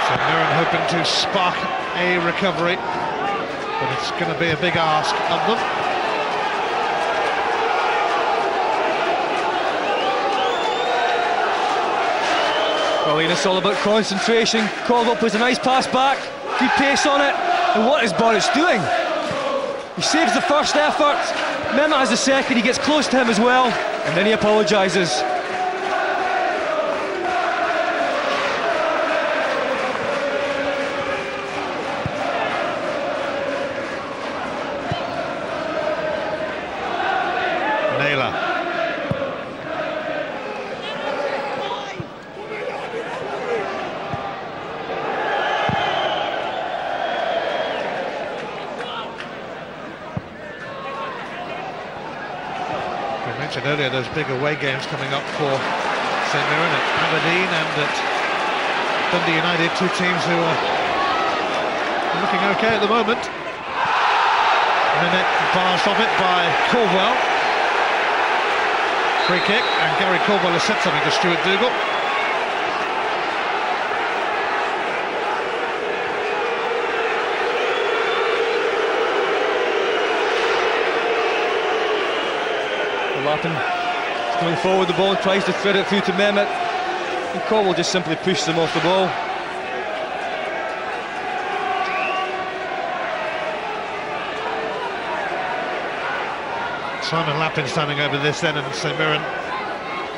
St Mirren hoping to spark a recovery, but it's going to be a big ask of them.
Well, Ian, it's all about concentration. Caldwell puts a nice pass back, good pace on it, and what is Boritz doing? He saves the first effort, Mehmet has the second, he gets close to him as well, and then he apologises.
Earlier, those big away games coming up for St Mirren at Aberdeen and at Dundee United, two teams who are looking okay at the moment. Mehmet bars off it by Caldwell. Free kick, and Gary Caldwell has said something to Stuart Dougal.
Lappin is going forward the ball, tries to thread it through to Mehmet, and Caldwell just simply pushes him off the ball.
Simon Lappin standing over this then, and St Mirren,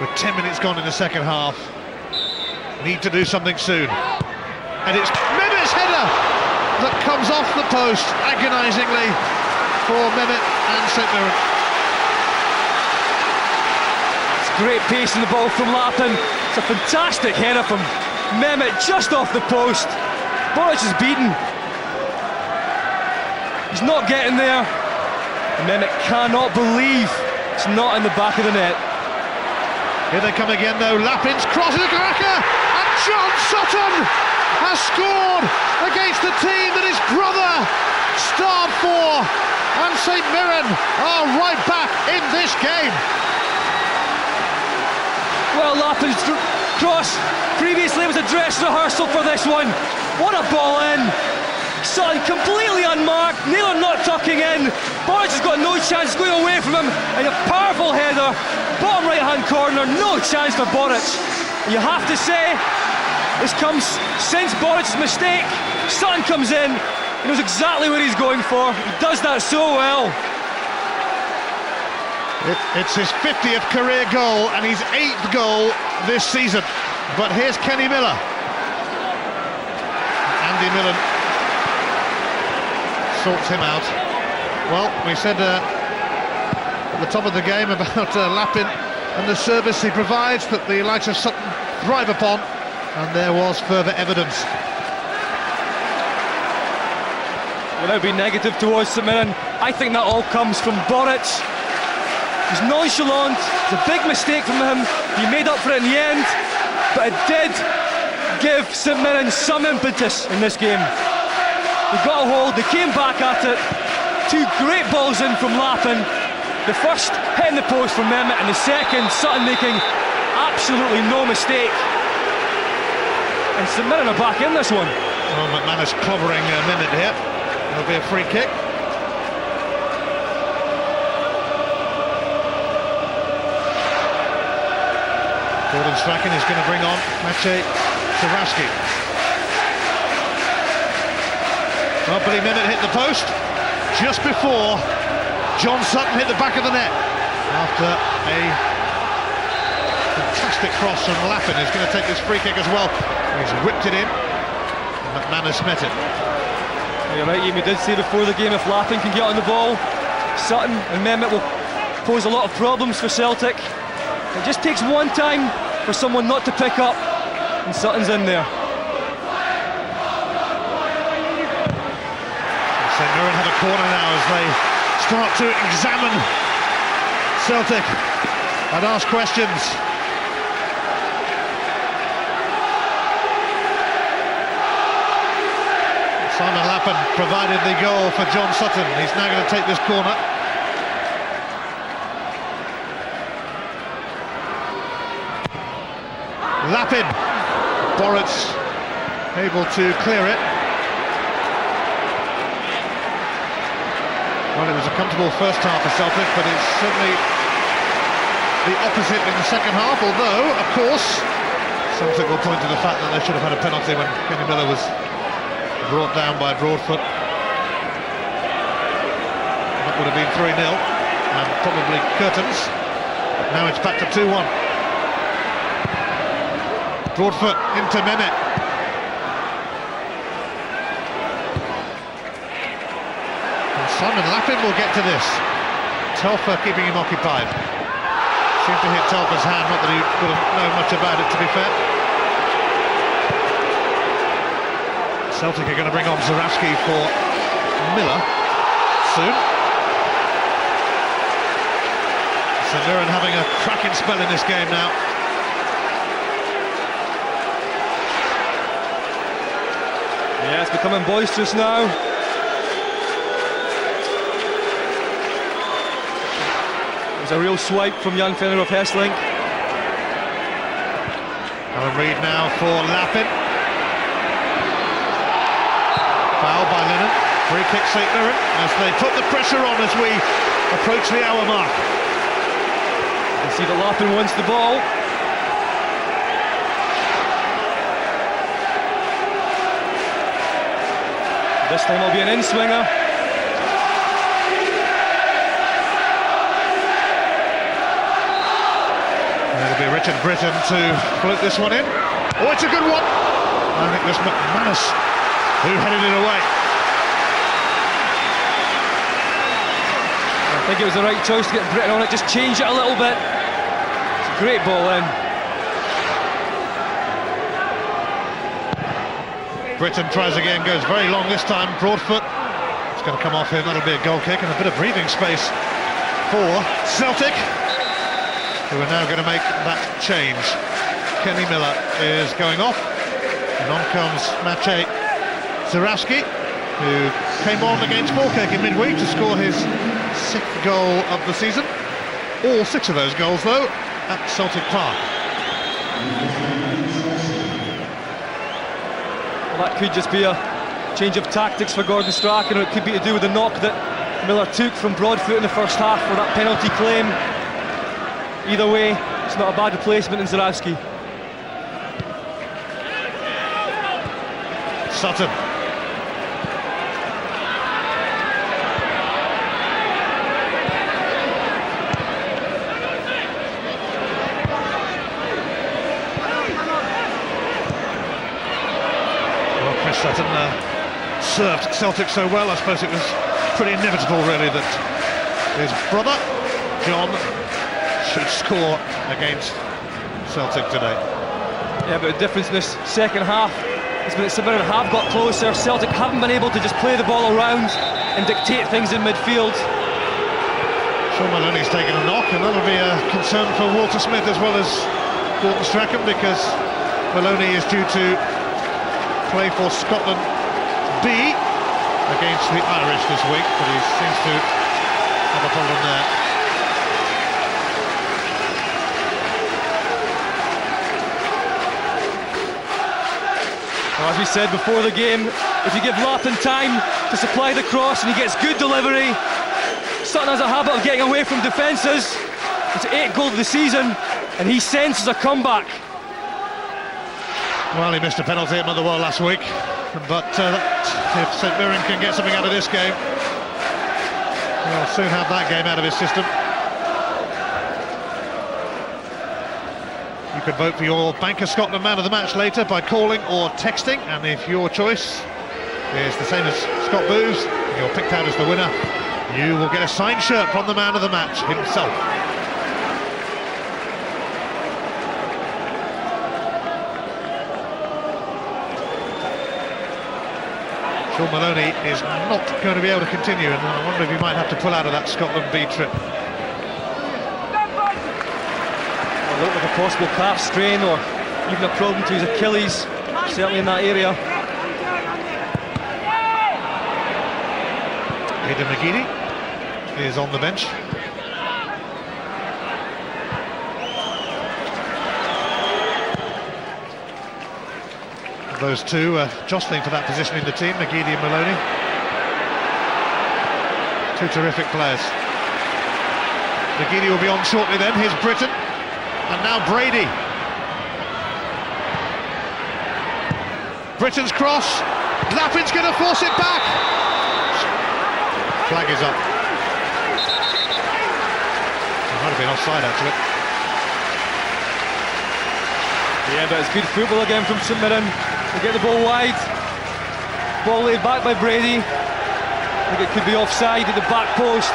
with 10 minutes gone in the second half, need to do something soon. And it's Mehmet's header that comes off the post, agonisingly for Mehmet and St Mirren.
Great pace in the ball from Lappin. It's a fantastic header from Mehmet just off the post. Boritz is beaten. He's not getting there. And Mehmet cannot believe it's not in the back of the net.
Here they come again though. Lappin's cross to Garaka, and John Sutton has scored against the team that his brother starred for. And St Mirren are right back in this game.
Well, Lappin's cross previously was a dress rehearsal for this one. What a ball in! Sutton completely unmarked, Naylor not tucking in. Boritz has got no chance going away from him, and a powerful header, bottom right hand corner, no chance for Boritz. You have to say, this comes since Boritz's mistake. Sutton comes in, he knows exactly what he's going for, he does that so well.
It's his 50th career goal and his 8th goal this season. But here's Kenny Miller. Andy Millen sorts him out. Well, we said at the top of the game about Lappin and the service he provides that the likes of Sutton thrive upon, and there was further evidence.
Without being negative towards St Mirren, I think that all comes from Boritz. He's nonchalant, it's a big mistake from him, he made up for it in the end, but it did give St Mirren some impetus in this game. They got a hold, they came back at it, two great balls in from Lappin, the first hitting the post from Mehmet, and the second Sutton making absolutely no mistake. And St Mirren are back in this one.
Well, McManus clobbering Mehmet here, it'll be a free kick. Gordon Strachan is going to bring on Maciej Saraski. Well, Billy Mehmet hit the post just before John Sutton hit the back of the net after a fantastic cross from Lappin, who's going to take this free kick as well. He's whipped it in, and McManus met it.
You're right, Ian, we did say before the game if Lappin can get on the ball, Sutton and Mehmet will pose a lot of problems for Celtic. It just takes one time for someone not to pick up, and Sutton's in there.
St Mirren have a corner now as they start to examine Celtic and ask questions. Simon Lappin provided the goal for John Sutton. He's now going to take this corner. Lappin. Boritz able to clear it. Well, it was a comfortable first half for Celtic, but it's certainly the opposite in the second half, although, of course, Celtic will point to the fact that they should have had a penalty when Kenny Miller was brought down by Broadfoot. That would have been 3-0 and probably curtains. But now it's back to 2-1. Broadfoot into Mehmet. And Simon Lappin will get to this. Telfer keeping him occupied. Seemed to hit Telfer's hand, not that he would have known much about it, to be fair. Celtic are going to bring on Zurawski for Miller soon. St Mirren having a cracking spell in this game now.
Yeah, it's becoming boisterous now. It was a real swipe from young Fenner of Hesselink.
Alan Reid now for Lappin. Foul by Lennon. Free kick St Mirren as they put the pressure on as we approach the hour mark.
You see that Lappin wants the ball. This time will be an in-swinger.
It'll be Richard Britton to float this one in. Oh, it's a good one! I think it was McManus who headed it away.
I think it was the right choice to get Britton on it, just change it a little bit. It's a great ball in.
Britton tries again, goes very long this time. Broadfoot, it's going to come off him. That'll be a goal kick and a bit of breathing space for Celtic, who are now going to make that change. Kenny Miller is going off, and on comes Maciej Zurawski, who came on against Falkirk in midweek to score his 6th goal of the season. All 6 of those goals, though, at Celtic Park.
Well, that could just be a change of tactics for Gordon Strachan, or it could be to do with the knock that Miller took from Broadfoot in the first half for that penalty claim. Either way, it's not a bad replacement in Zurawski.
Sutton. Well, Chris Sutton served Celtic so well, I suppose it was pretty inevitable really that his brother, John, should score against Celtic today.
Yeah, but the difference in this second half has been that St Mirren have got closer. Celtic haven't been able to just play the ball around and dictate things in midfield.
Sean Maloney's taken a knock, and that'll be a concern for Walter Smith as well as Gordon Strachan, because Maloney is due to play for Scotland B against the Irish this week, but he seems to have a problem there.
Well, as we said before the game, if you give Lappin time to supply the cross and he gets good delivery, Sutton has a habit of getting away from defences. It's 8th goal of the season, and he senses a comeback.
Well, he missed a penalty at Motherwell last week, but if St Mirren can get something out of this game, he'll soon have that game out of his system. You can vote for your Bank of Scotland Man of the Match later by calling or texting, and if your choice is the same as Scott Booth's and you're picked out as the winner, you will get a signed shirt from the Man of the Match himself. Sean Maloney is not going to be able to continue, and I wonder if he might have to pull out of that Scotland B trip.
Look like a possible calf strain or even a problem to his Achilles, certainly in that area.
Aidan McGeady is on the bench. Those two jostling for that position in the team, McGeady and Maloney. Two terrific players. McGeady will be on shortly then. Here's Britton. And now Brady. Britton's cross. Lappin's going to force it back. Flag is up. It might have been offside actually.
Yeah, but it's good football again from St Mirren. They get the ball wide. Ball laid back by Brady. I think it could be offside at the back post.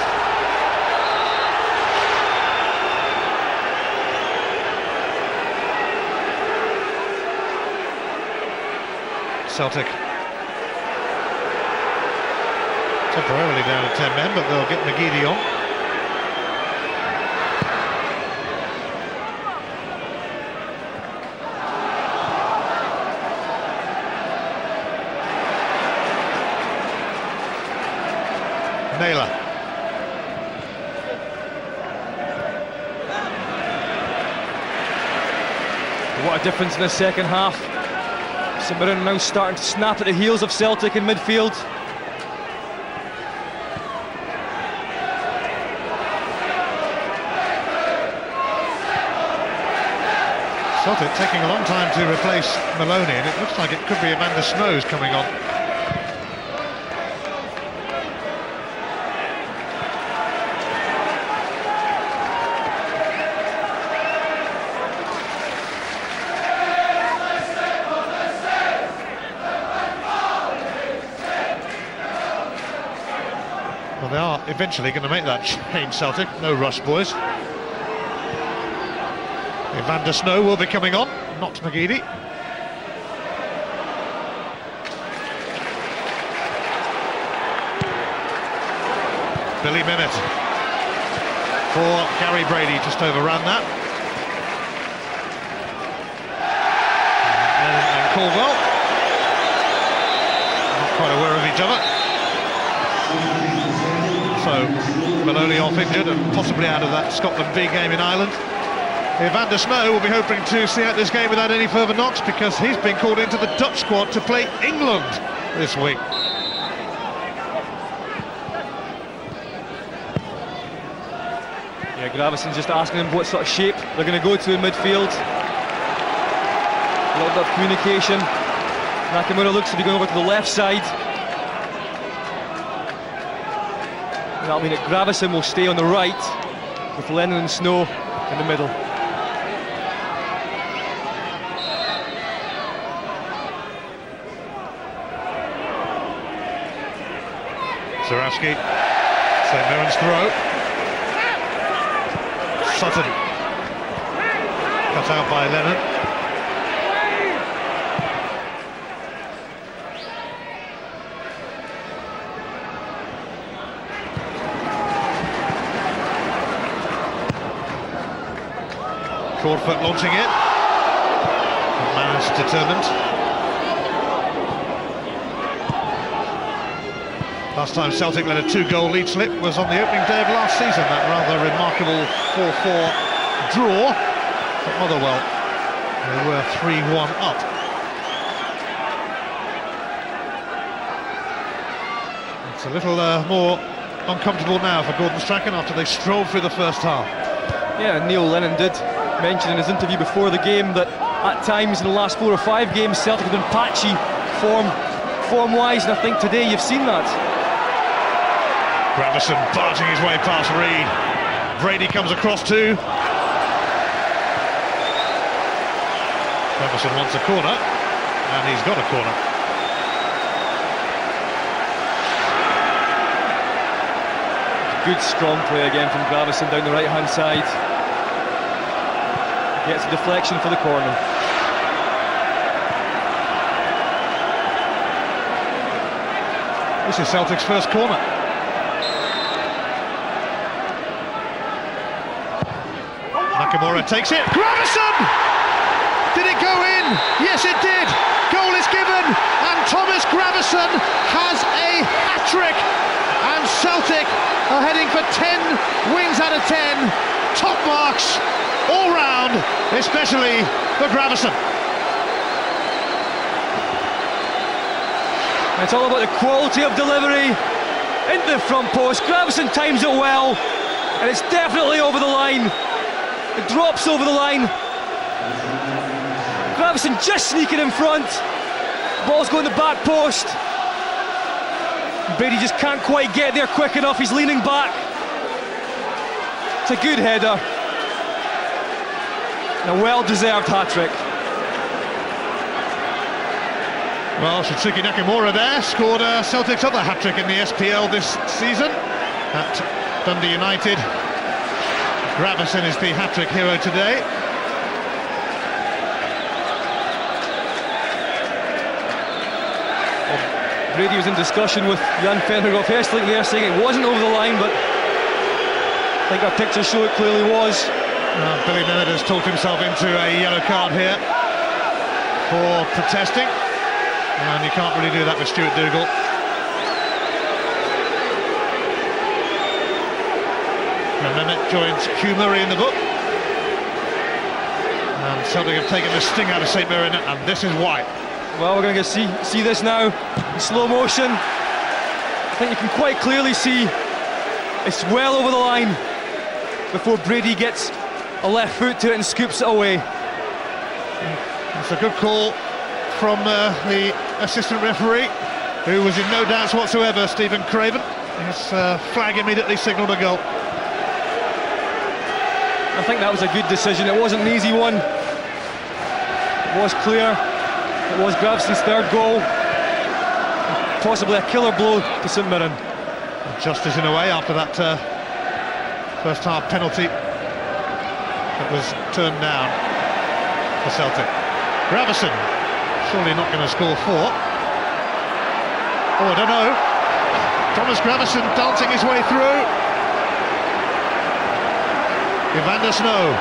Celtic temporarily down to 10 men, but they'll get McGeady on. Naylor.
What a difference in the second half. St Mirren now starting to snap at the heels of Celtic in midfield.
Celtic taking a long time to replace Maloney, and it looks like it could be Amanda Snow's coming on. Well, they are eventually going to make that change, Celtic. No rush, boys. Evander Snow will be coming on, not McGeady. Billy Bennett for Gary Brady, just overran that. And Caldwell, not quite aware of each other. So Maloney off injured and possibly out of that Scotland B game in Ireland. Evander Snow will be hoping to see out this game without any further knocks, because he's been called into the Dutch squad to play England this week.
Yeah, Gravison's just asking him what sort of shape they're going to go to in midfield. A little bit of communication. Nakamura looks to be going over to the left side. That'll mean that Gravison will stay on the right, with Lennon and Snow in the middle.
Zarowski, St Mirren's throw. Sutton, cut out by Lennon. Crawford launching it. Man's determined. Last time Celtic led a 2-goal lead slip was on the opening day of last season, that rather remarkable 4-4 draw at Motherwell. They were 3-1 up. It's a little more uncomfortable now for Gordon Strachan after they strolled through the first half.
Yeah, Neil Lennon did mention in his interview before the game that at times in the last 4 or 5 games Celtic have been patchy form-wise, and I think today you've seen that.
Gravison barging his way past Reed. Brady comes across too. Gravison wants a corner, and he's got a corner.
Good strong play again from Gravison down the right-hand side. Gets a deflection for the corner.
This is Celtic's first corner. Nakamura takes it. Gravison! Did it go in? Yes, it did. Goal is given, and Thomas Gravison has a hat-trick and Celtic are heading for 10 wins out of 10. Top marks all round, especially for Gravesen.
It's all about the quality of delivery into the front post. Gravesen times it well, and it's definitely over the line. It drops over the line. Gravesen just sneaking in front. Ball's going to the back post. Brady just can't quite get there quick enough. He's leaning back. It's a good header. And a well-deserved hat-trick.
Well, Shusuke Nakamura there scored Celtic's other hat-trick in the SPL this season at Dundee United. Gravesen is the hat-trick hero today.
Brady was in discussion with Jan Fenderhoff Hesselink there, saying it wasn't over the line, but I think our pictures show it clearly was.
Billy Mennett has talked himself into a yellow card here for protesting, and you can't really do that with Stuart Dougal. And Mennett joins Hugh Murray in the book, and Celtic have taken the sting out of St Mirren, and this is why.
Well, we're going to see this now in slow motion. I think you can quite clearly see it's well over the line before Brady gets a left foot to it and scoops it away.
It's a good call from the assistant referee, who was in no doubts whatsoever, Stephen Craven. His flag immediately signalled a goal.
I think that was a good decision. It wasn't an easy one. It was clear. It was Gravesen's third goal. Possibly a killer blow to St Mirren.
Justice in a way after that first half penalty that was turned down for Celtic. Gravesen, surely not going to score 4. Oh, I don't know. Thomas Gravesen dancing his way through. Evander Snow.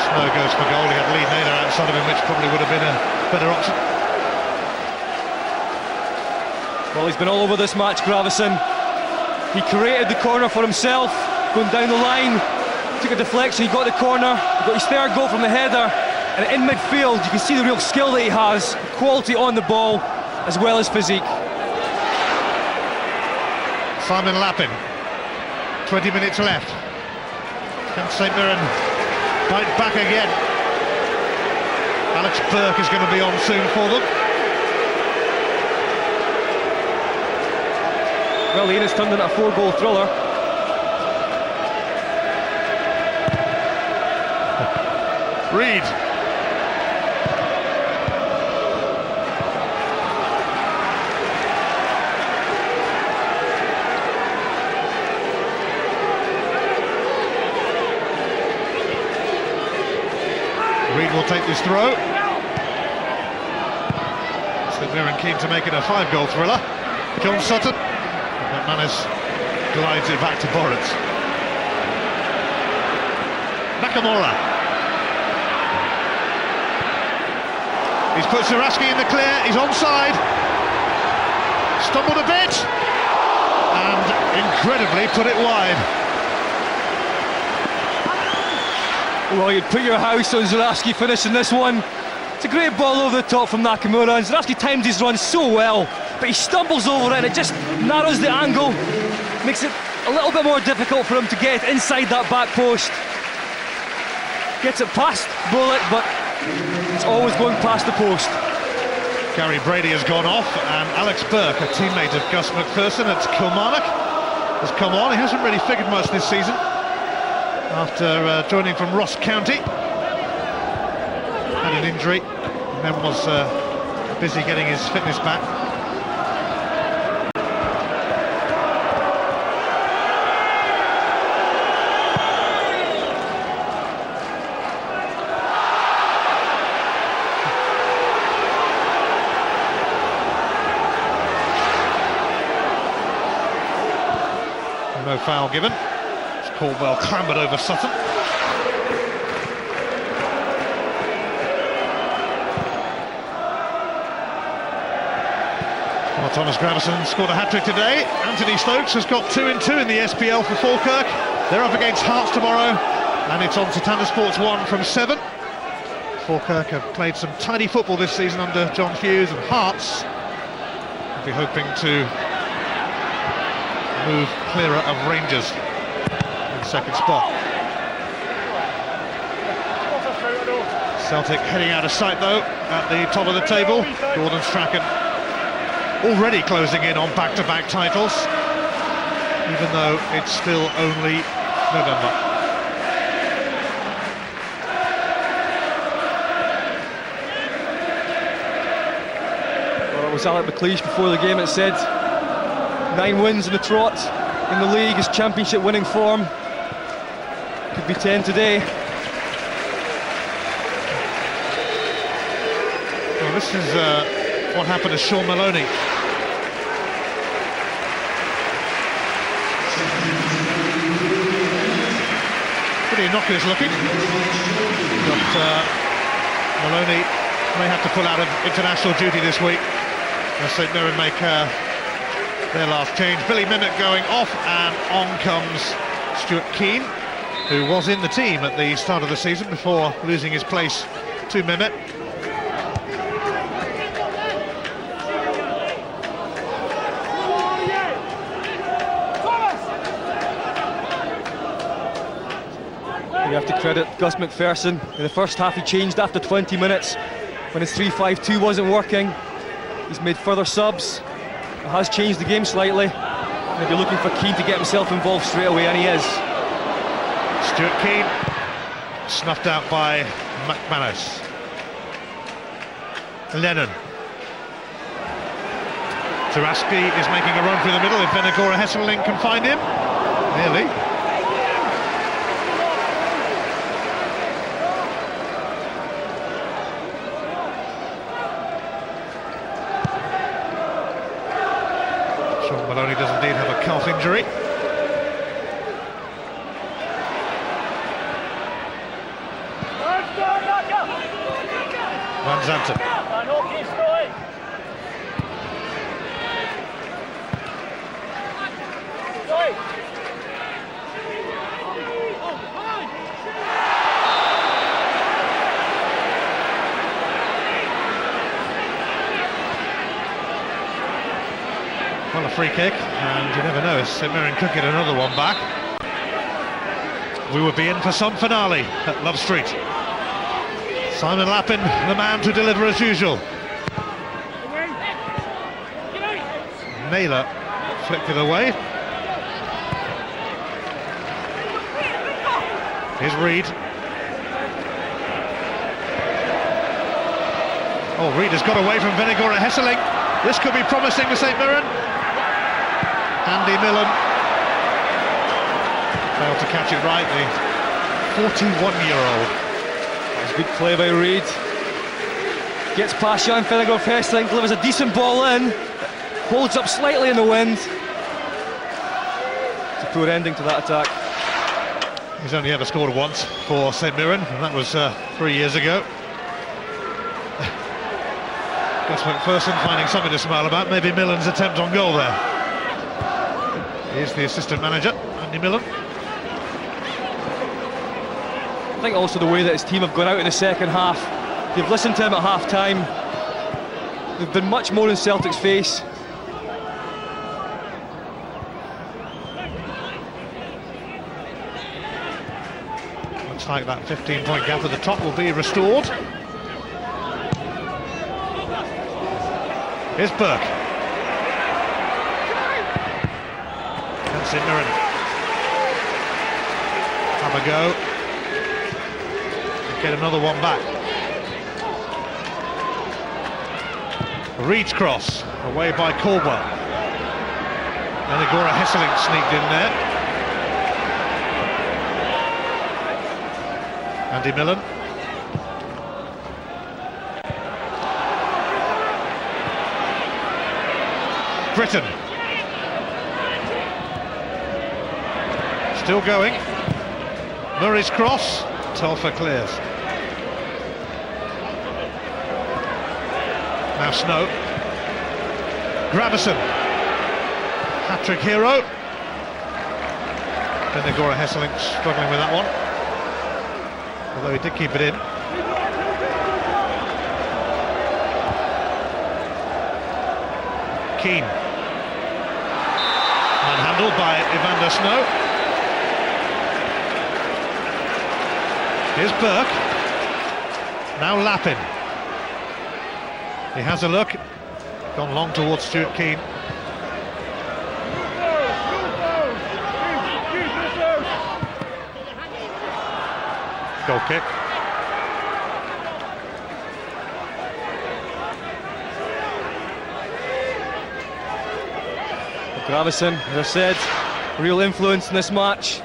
Snow goes for goal. He had Lee Naylor outside of him, which probably would have been a better option.
Well, he's been all over this match, Gravesen. He created the corner for himself, going down the line, took a deflection, he got the corner, he got his third goal from the header, and in midfield you can see the real skill that he has, quality on the ball as well as physique.
Simon Lappin, 20 minutes left. Can St Mirren bite back again? Alex Burke is going to be on soon for them.
Well, Ian has turned into a 4-goal thriller.
Reid. Reid will take this throw. St Mirren keen to make it a 5-goal thriller. John Sutton. McManus glides it back to Boritz. Nakamura. He's put Zaraski in the clear, he's onside. Stumbled a bit, and incredibly put it wide.
Well, you'd put your house on Zaraski finishing this one. It's a great ball over the top from Nakamura, and Zaraski timed his run so well, but he stumbles over it and it just narrows the angle, makes it a little bit more difficult for him to get inside that back post. Gets it past Bullock, but it's always going past the post.
Gary Brady has gone off, and Alex Burke, a teammate of Gus McPherson at Kilmarnock, has come on. He hasn't really figured much this season after joining from Ross County. Had an injury and then was busy getting his fitness back. No foul given. Caldwell clambered over Sutton. Well, Thomas Gravison scored a hat-trick today. Anthony Stokes has got 2 in 2 in the SPL for Falkirk. They're up against Hearts tomorrow, and it's on to Tanner Sports 1 from 7. Falkirk have played some tidy football this season under John Hughes, and Hearts will be hoping to move clearer of Rangers in second spot. Celtic heading out of sight though at the top of the table. Gordon Strachan already closing in on back-to-back titles, even though it's still only November.
Well, it was Alec McLeish before the game. It said 9 wins in the trot in the league is championship winning form. Could be 10 today.
Well, this is what happened to Sean Maloney. Pretty innocuous looking, but Maloney may have to pull out of international duty this week as St Mirren make their last change. Billy Mimmick going off, and on comes Stuart Keane, who was in the team at the start of the season before losing his place to Mimmick.
You have to credit Gus McPherson. In the first half he changed after 20 minutes when his 3-5-2 wasn't working. He's made further subs. It has changed the game slightly. Maybe looking for Keane to get himself involved straight away, and he is.
Stuart Keane snuffed out by McManus. Lennon. Taraski is making a run through the middle if Benagora Hesselink can find him. Nearly. Sean Maloney does indeed have a calf injury. Van Zanten. Well, a free kick, and you never know, St Mirren could get another one back. We would be in for some finale at Love Street. Simon Lappin, the man to deliver as usual. Naylor flicked it away. Here's Reid. Oh, Reid has got away from Benagora Hesselink. This could be promising for St Mirren. Andy Millen failed to catch it right, the 41-year-old.
That was good play by Reid. Gets past Jan Vennegoor Hesselink, delivers a decent ball in, holds up slightly in the wind. It's a poor ending to that attack.
He's only ever scored once for St Mirren, and that was 3 years ago. Gus McPherson finding something to smile about, maybe Millen's attempt on goal there. Here's the assistant manager, Andy Millen.
I think also the way that his team have gone out in the second half. They've listened to him at half-time. They've been much more in Celtic's face.
Looks like that 15-point gap at the top will be restored. Here's Burke. And St Mirren have a go. Get another one back. Reid's cross, away by Caldwell. Benagora Hesselink sneaked in there. Andy Millen. Britton. Still going. Murray's cross. Telfer clears. Now Snow. Gravison, hat-trick hero. Then Gora Hesselink struggling with that one, although he did keep it in. Keane, manhandled by Evander Snow. Here's Burke, now Lappin. He has a look, gone long towards Stuart Keane. Goal kick.
Gravison, as I said, real influence in this match.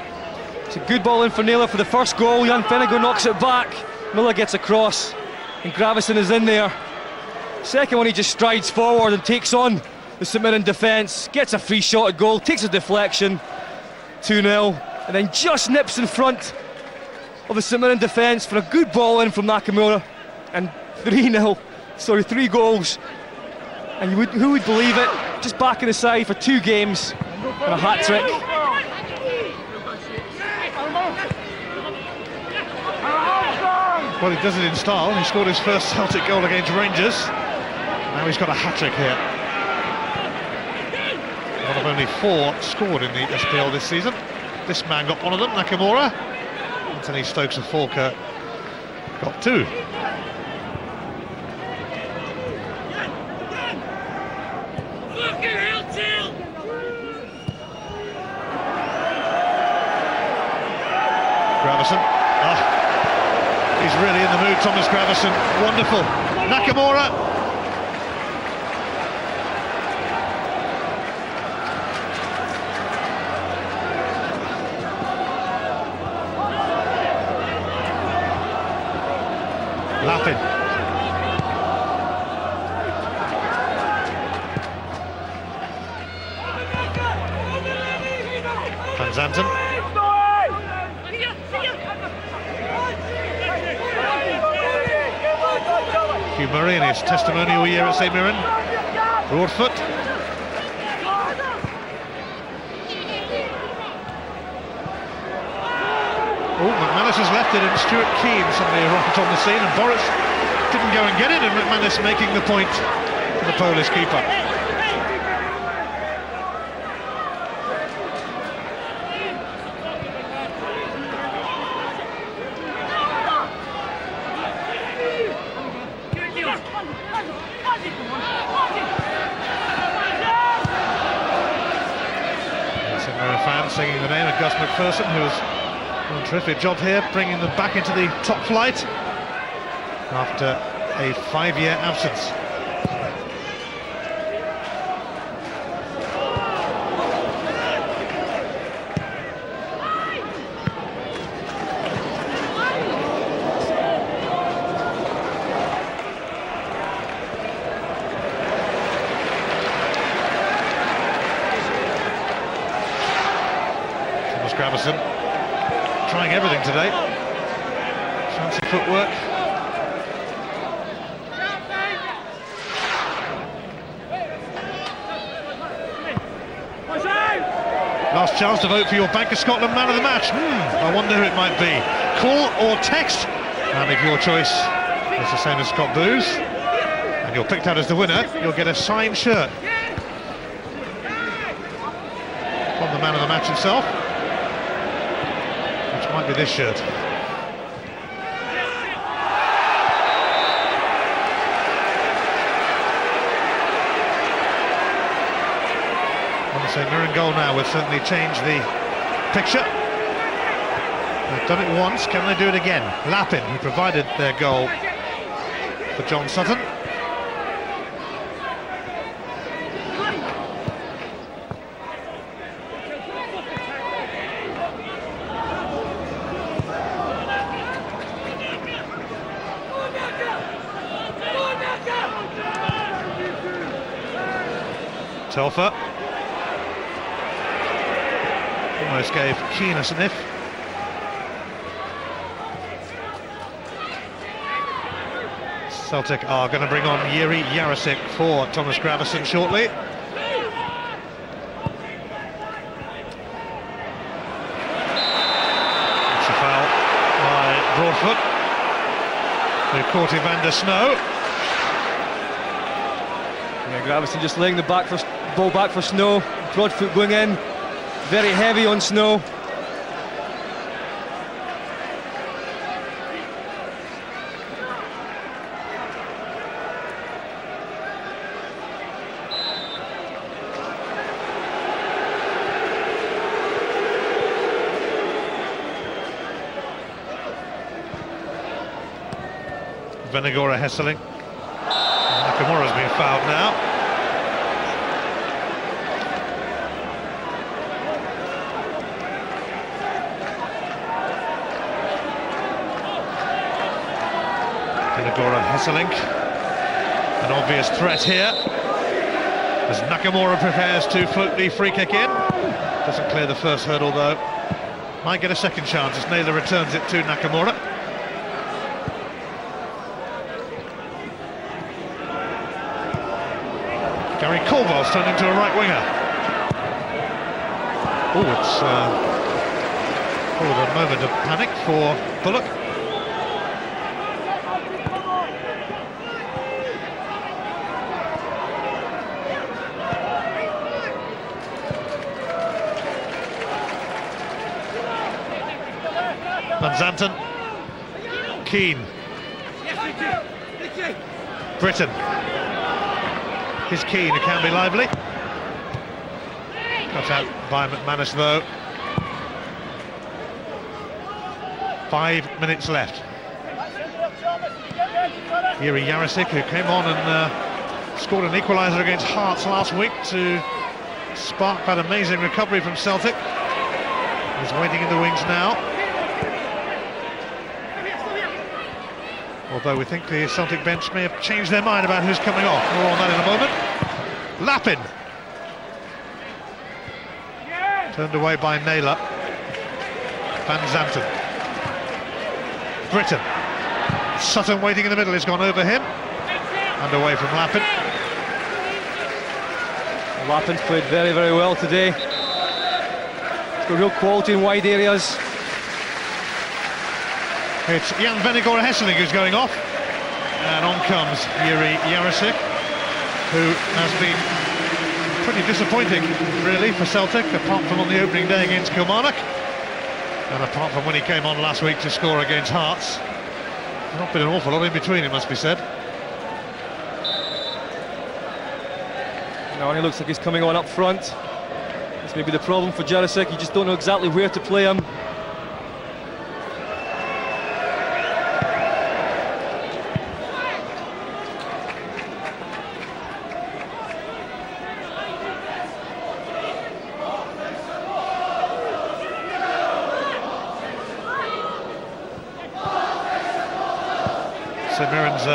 It's a good ball in for Naylor for the first goal. Jan Vennegoor knocks it back. Miller gets across, and Gravison is in there. Second one, he just strides forward and takes on the St Mirren defence. Gets a free shot at goal, takes a deflection, 2-0, and then just nips in front of the St Mirren defence for a good ball in from Nakamura, and 3-0. Sorry, 3 goals. And who would believe it? Just back in the side for 2 games and a hat-trick.
Well, he does it in style. He scored his first Celtic goal against Rangers. Now he's got a hat-trick here. One of only 4 scored in the SPL this season. This man got one of them, Nakamura. Anthony Stokes and Falkirk got 2. Gravison. He's really in the mood, Thomas Gravison. Wonderful. Nakamura. Lappin. Van Zanten. Hugh Murray in his testimonial year at St Mirren. Broadfoot. Oh, McManus has left it, and Stuart Keane suddenly arrived on the scene, and Boris didn't go and get it, and McManus making the point for the Polish keeper. St Mirren fans singing the name of Gus McPherson, who has done a terrific job here, bringing them back into the top flight after a 5-year absence. Gravison trying everything today. Fancy footwork. Last chance to vote for your Bank of Scotland man of the match. I wonder who it might be. Call or text, and if your choice is the same as Scott Booth and you're picked out as the winner, you'll get a signed shirt from the man of the match himself. Might be this shirt. On the St Mirren goal now would certainly change the picture. They've done it once, can they do it again? Lappin, who provided their goal for John Sutton. Telfer almost gave Keane a sniff. Celtic are going to bring on Jiri Jarosik for Thomas Gravison shortly. foot. Who caught Evander Snow.
Yeah, Gravison just laying the ball back for Snow. Broadfoot going in, very heavy on Snow.
Venagora Hesseling. Nakamura's been fouled now. Venagora Hesseling. An obvious threat here. As Nakamura prepares to float the free kick in. Doesn't clear the first hurdle though. Might get a second chance as Naylor returns it to Nakamura. Gary Colville's turned into a right winger. Oh, it's a moment of panic for Bullock. Van Zanten. Keane. Britton. Is Keane, who can be lively. Cut out by McManus though. 5 minutes left. Yuri Jarosik, who came on and scored an equaliser against Hearts last week to spark that amazing recovery from Celtic. He's waiting in the wings now. Although we think the Celtic bench may have changed their mind about who's coming off. More on that in a moment. Lappin. Turned away by Naylor. Van Zanten. Britton. Sutton waiting in the middle, has gone over him. And away from Lappin.
Lappin's played very, very well today. He's got real quality in wide areas.
It's Jan Venagora Hesseling who's going off, and on comes Yuri Jarosik, who has been pretty disappointing really for Celtic, apart from on the opening day against Kilmarnock, and apart from when he came on last week to score against Hearts. Not been an awful lot in between, it must be said.
No, he looks like he's coming on up front. This may be the problem for Jarosik, you just don't know exactly where to play him.
St Mirren's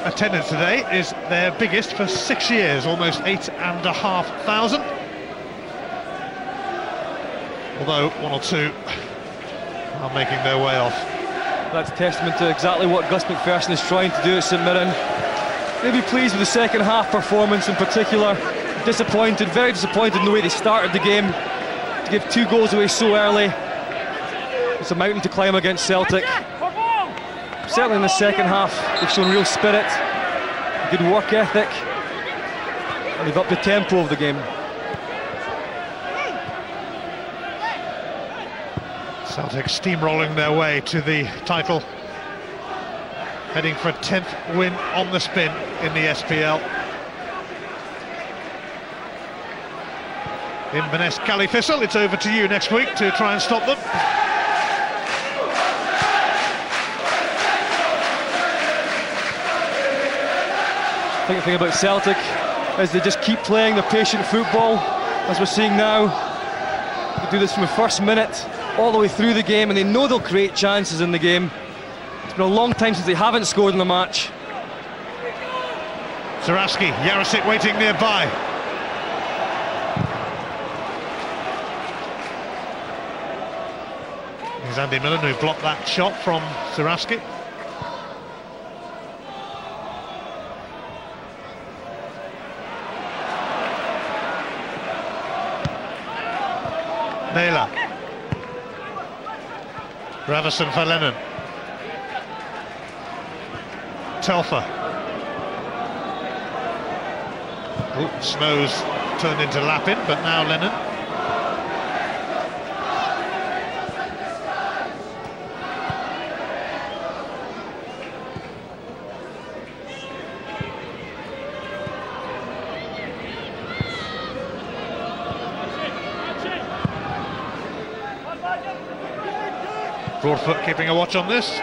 attendance today is their biggest for 6 years, almost 8,500. Although one or two are making their way off.
That's testament to exactly what Gus McPherson is trying to do at St Mirren. Maybe pleased with the second half performance in particular. Disappointed, very disappointed in the way they started the game. To give 2 goals away so early. It's a mountain to climb against Celtic. Certainly in the second half, they've shown real spirit, good work ethic, and they've upped the tempo of the game.
Celtic steamrolling their way to the title, heading for a 10th win on the spin in the SPL. Inverness Califissel, it's over to you next week to try and stop them.
I think the thing about Celtic is they just keep playing their patient football, as we're seeing now. They do this from the first minute all the way through the game, and they know they'll create chances in the game. It's been a long time since they haven't scored in the match.
Zaraski, Jarosik waiting nearby. Here's Andy Millen, who blocked that shot from Zaraski. Naylor. Ravison for Lennon. Telfer. Oh, Snow's turned into Lappin, but now Lennon. Broadfoot keeping a watch on this.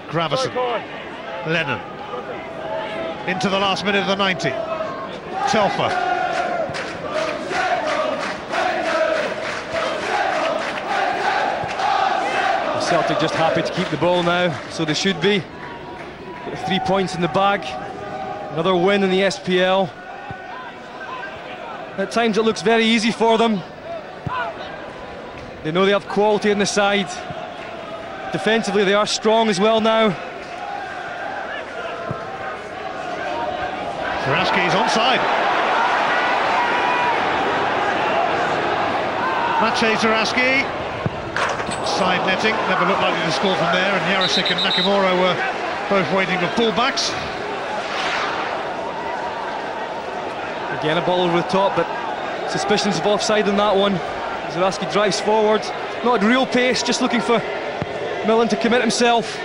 Gravison, Lennon, into the last minute of the 90. Telfer.
Celtic just happy to keep the ball now, so they should be. Got 3 points in the bag, another win in the SPL. At times it looks very easy for them. They know they have quality in the side. Defensively they are strong as well now.
Zaraski's onside. Maciej Zaraski. Side netting, never looked likely to score from there, and Jarosik and Nakamura were both waiting for pullbacks.
Again a ball over the top, but suspicions of offside on that one. Zaraski drives forward, not at real pace, just looking for Millen to commit himself.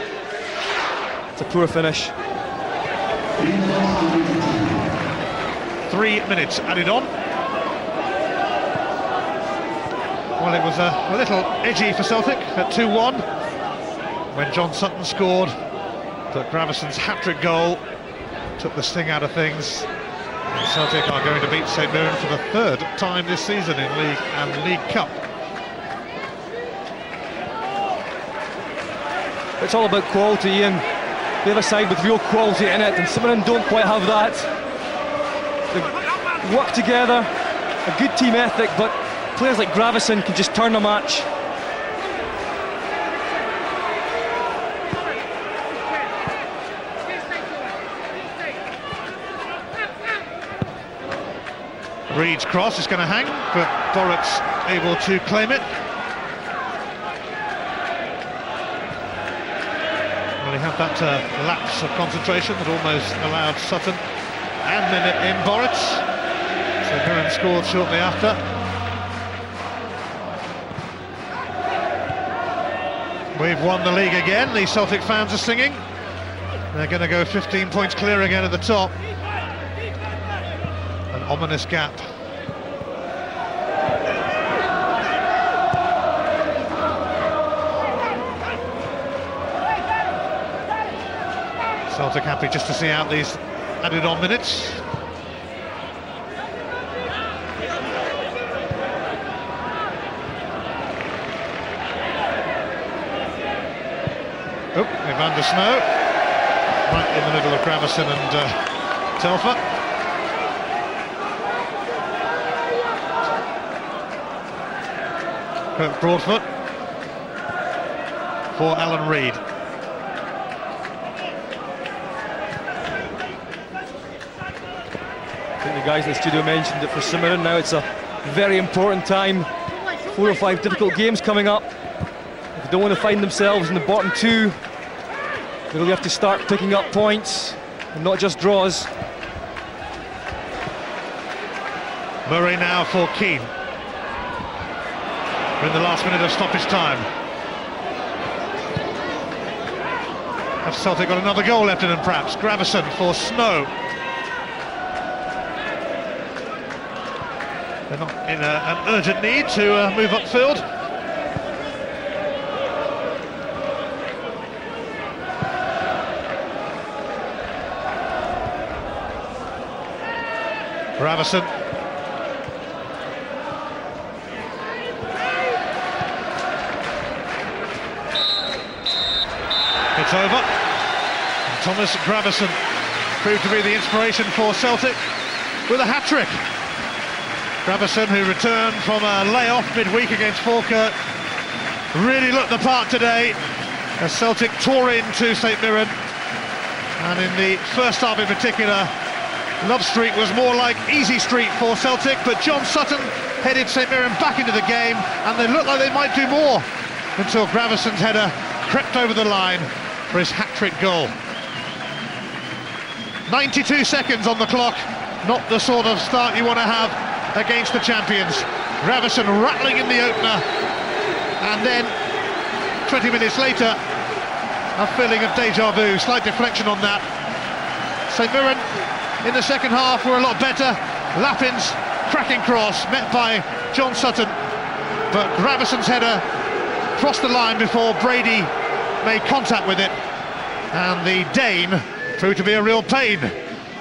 It's a poor finish.
3 minutes added on. Well, it was a little edgy for Celtic at 2-1 when John Sutton scored, but Gravison's hat-trick goal took the sting out of things. And Celtic are going to beat St Mirren for the third time this season in League and League Cup.
It's all about quality, Ian. The other side with real quality in it, and St Mirren don't quite have that. They work together, a good team ethic, but players like Gravison can just turn a match.
Reed's cross is going to hang, but Boruc's able to claim it. Well, he had that lapse of concentration that almost allowed Sutton and then in Boruc. So Mirren scored shortly after. We've won the league again, the Celtic fans are singing. They're going to go 15 points clear again at the top. An ominous gap. Celtic happy just to see out these added on minutes. Oh, Evander Snow, right in the middle of Gravison and Telfer. Kirk Broadfoot for Alan Reid.
I think the guys in the studio mentioned it for St Mirren. Now it's a very important time. 4 or 5 difficult games coming up. If they don't want to find themselves in the bottom 2, they really have to start picking up points and not just draws.
Murray now for Keane. We're in the last minute of stoppage time. Have Celtic got another goal left in them perhaps? Gravison for Snow. They're not in an urgent need to move upfield. Gravison. It's over. And Thomas Gravison proved to be the inspiration for Celtic with a hat-trick. Gravison, who returned from a layoff midweek against Falkirk, really looked the part today as Celtic tore into St Mirren, and in the first half in particular Love Street was more like Easy Street for Celtic, but John Sutton headed St Mirren back into the game, and they looked like they might do more until Graveson's header crept over the line for his hat-trick goal. 92 seconds on the clock, not the sort of start you want to have against the champions. Graveson rattling in the opener, and then 20 minutes later, a feeling of deja vu, slight deflection on that. St Mirren in the second half were a lot better. Lappin's cracking cross met by John Sutton, but Graveson's header crossed the line before Brady made contact with it, and the Dane proved to be a real pain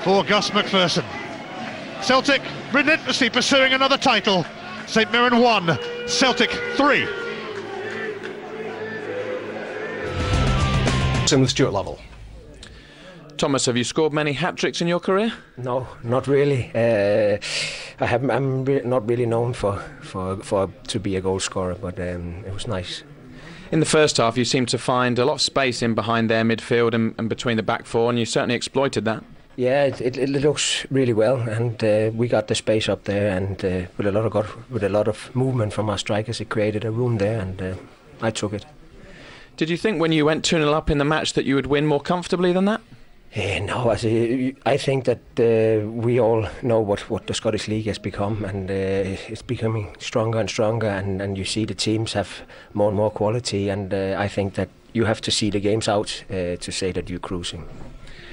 for Gus McPherson. Celtic relentlessly pursuing another title. St Mirren 1, Celtic 3.
With Stuart Lovell.
Thomas, have you scored many hat-tricks in your career?
No, not really. I'm not really known for to be a goal scorer, but it was nice.
In the first half, you seemed to find a lot of space in behind their midfield and between the back four, and you certainly exploited that.
Yeah, it looks really well, and we got the space up there, and with a lot of movement from our strikers, it created a room there, and I took it.
Did you think when you went 2-0 up in the match that you would win more comfortably than that?
No, I think that we all know what the Scottish League has become, and it's becoming stronger and stronger, and you see the teams have more and more quality, and I think that you have to see the games out to say that you're cruising.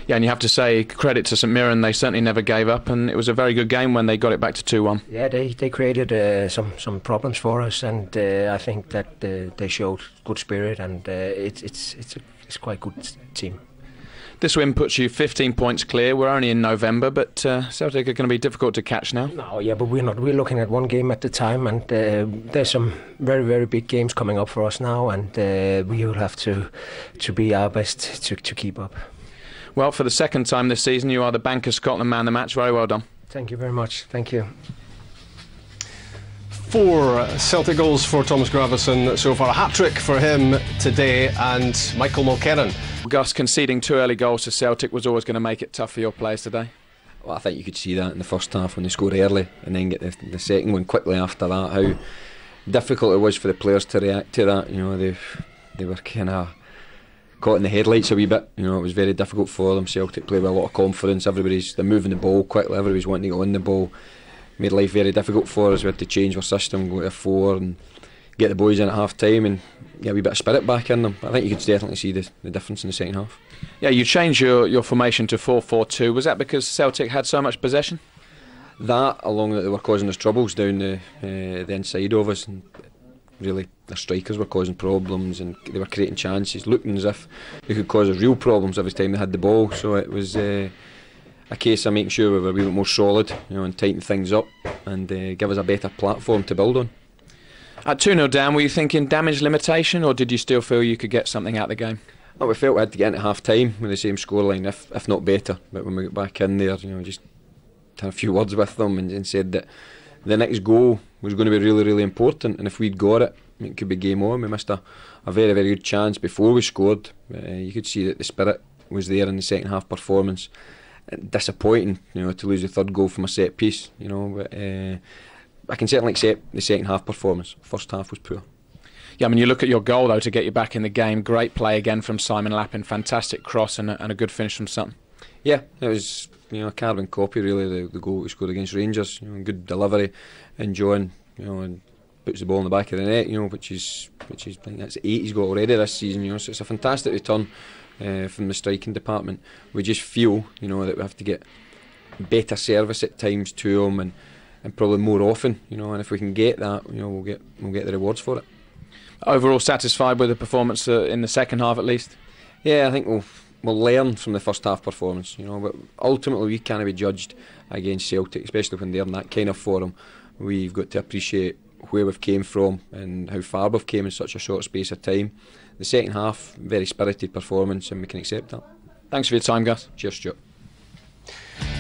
Yeah, and you have to say credit to St Mirren, they certainly never gave up, and it was a very good game when they got it back to 2-1.
Yeah, they created some problems for us, and I think that they showed good spirit, and it's quite a good team.
This win puts you 15 points clear. We're only in November, but Celtic are going to be difficult to catch now.
No, yeah, but we're not. We're looking at one game at a time, and there's some very, very big games coming up for us now, and we will have to be our best to keep up.
Well, for the second time this season, you are the Bank of Scotland man of the match. Very well done.
Thank you very much. Thank you.
4 Celtic goals for Thomas Graveson so far. A hat-trick for him today, and Michael Mulkerran.
Gus, conceding 2 early goals to Celtic was always going to make it tough for your players today.
Well, I think you could see that in the first half when they scored early and then get the second one quickly after that, how difficult it was for the players to react to that. You know, they were kind of caught in the headlights a wee bit. You know, it was very difficult for them. Celtic played with a lot of confidence. They're moving the ball quickly. Everybody's wanting to go on the ball. Made life very difficult for us. We had to change our system, go to 4 and get the boys in at half time and get a wee bit of spirit back in them. I think you could definitely see the difference in the second half.
Yeah, you changed your formation to 4-4-2. Was that because Celtic had so much possession?
That, along that they were causing us troubles down the inside of us, and really their strikers were causing problems and they were creating chances, looking as if they could cause us real problems every time they had the ball. So it was a case of making sure we were a wee bit more solid, and tighten things up and give us a better platform to build on.
At 2-0 down, were you thinking damage limitation, or did you still feel you could get something out of the game?
We felt we had to get into half time with the same scoreline, if not better. But when we got back in there, just had a few words with them and said that the next goal was going to be really, really important, and if we'd got it, it could be game on. We missed a very, very good chance before we scored. You could see that the spirit was there in the second half performance. Disappointing, to lose the third goal from a set piece. But I can certainly accept the second half performance. First half was poor.
Yeah, I mean, you look at your goal though to get you back in the game. Great play again from Simon Lappin, fantastic cross and a good finish from Sutton.
Yeah, it was a carbon copy really. The goal we scored against Rangers. Good delivery, and John and puts the ball in the back of the net. Which is I think that's 8 he's got already this season. So it's a fantastic return from the striking department. We just feel that we have to get better service at times to him and probably more often. And if we can get that, we'll get the rewards for it.
Overall satisfied with the performance in the second half at least?
Yeah, I think we'll learn from the first half performance, but ultimately we can't be judged against Celtic, especially when they're in that kind of form. We've got to appreciate where we've came from and how far we've came in such a short space of time. The second half, very spirited performance, and we can accept that.
Thanks for your time, Gus.
Cheers, Stuart.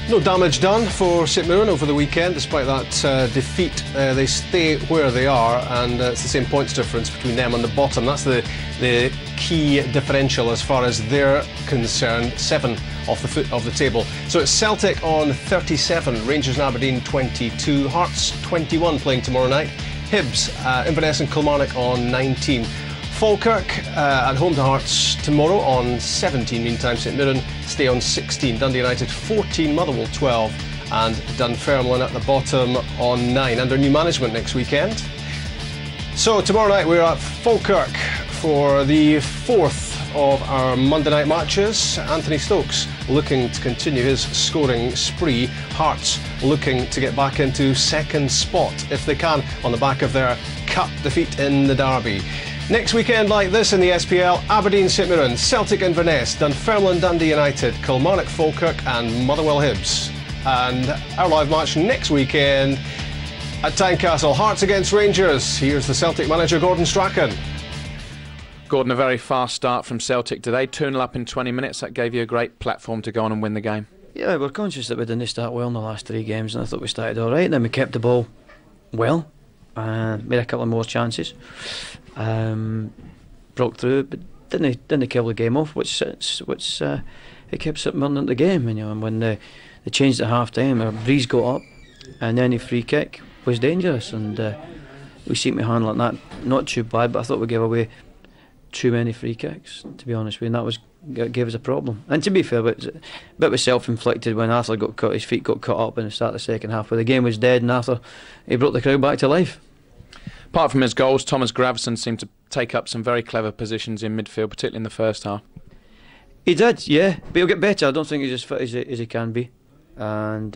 No damage done for St Mirren over the weekend, despite that defeat. They stay where they are, and it's the same points difference between them and the bottom. That's the key differential as far as they're concerned. 7 off the foot of the table. So it's Celtic on 37, Rangers and Aberdeen 22, Hearts 21 playing tomorrow night, Hibs, Inverness and Kilmarnock on 19. Falkirk at home to Hearts tomorrow on 17. Meantime, St Mirren stay on 16. Dundee United 14, Motherwell 12, and Dunfermline at the bottom on 9. Under new management next weekend. So tomorrow night we're at Falkirk for the 4th of our Monday night matches. Anthony Stokes looking to continue his scoring spree. Hearts looking to get back into second spot if they can on the back of their cup defeat in the derby. Next weekend like this in the SPL, Aberdeen St Mirren, Celtic Inverness, Dunfermline Dundee United, Kilmarnock Falkirk and Motherwell Hibs. And our live match next weekend at Tynecastle, Hearts against Rangers. Here's the Celtic manager Gordon Strachan.
Gordon, a very fast start from Celtic today, 2-0 up in 20 minutes. That gave you a great platform to go on and win the game.
Yeah, we're conscious that we didn't start well in the last 3 games, and I thought we started all right. And then we kept the ball well, made a couple of more chances. Broke through, but didn't kill the game off, which it kept St Mirren in the game. And when they changed at half time, a breeze got up, and then a free kick was dangerous, and we seemed to handle that not too bad. But I thought we gave away too many free kicks, to be honest with you, and that gave us a problem. And to be fair, it was self-inflicted when Arthur his feet got cut up in the start of the second half, where the game was dead, and Arthur he brought the crowd back to life.
Apart from his goals, Thomas Gravesen seemed to take up some very clever positions in midfield, particularly in the first half.
He did, yeah, but he'll get better. I don't think he's as fit as he can be, and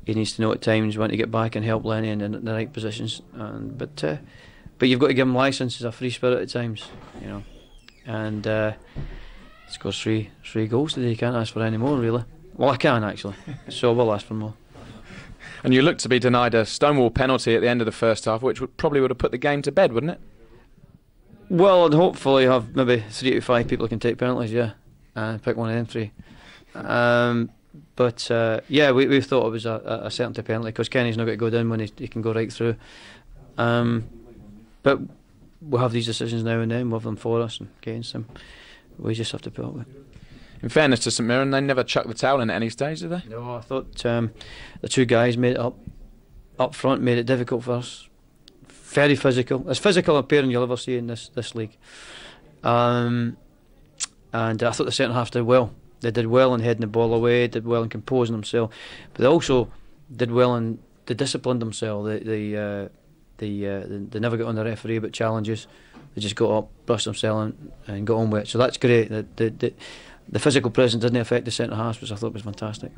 he needs to know at times when to get back and help Lenny in the right positions. But you've got to give him licence. He's a free spirit at times, and he scores three goals today. You can't ask for any more, really. Well, I can actually, so I will ask for more.
And you looked to be denied a stonewall penalty at the end of the first half, which probably would have put the game to bed, wouldn't it?
Well, I'd hopefully have maybe 3 to 5 people who can take penalties, yeah, and pick one of them 3. But we thought it was a certainty penalty, because Kenny's not going to go down when he can go right through. But we'll have these decisions now and then, we'll have them for us and against them. We just have to put up with it. In
fairness to St Mirren, they never chucked the towel in at any stage, did they?
No, I thought the 2 guys made it up front, made it difficult for us. Very physical, as physical a pairing you'll ever see in this league. And I thought the centre half did well. They did well in heading the ball away, did well in composing themselves, but they also did well in they disciplined themselves. They never got on the referee about challenges. They just got up, brushed themselves and got on with it. So that's great. The physical presence didn't affect the centre half, which I thought was fantastic.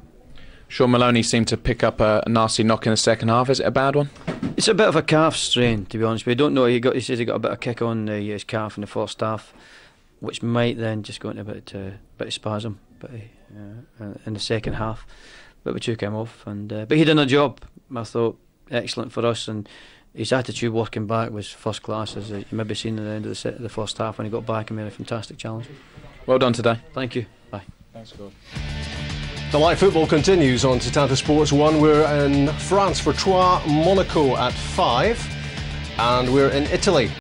Sean Maloney seemed to pick up a nasty knock in the second half. Is it a bad one?
It's a bit of a calf strain, to be honest. We don't know. He says he got a bit of kick on his calf in the first half, which might then just go into a bit of spasm, in the second half. But we took him off, but he did a job. I thought excellent for us, and his attitude working back was first class, as you maybe seen at the end of the first half when he got back and made a fantastic challenge.
Well done today.
Thank you. Bye.
Thanks, God.
The live football continues on Tata Sports 1. We're in France for Troyes, Monaco at 5, and we're in Italy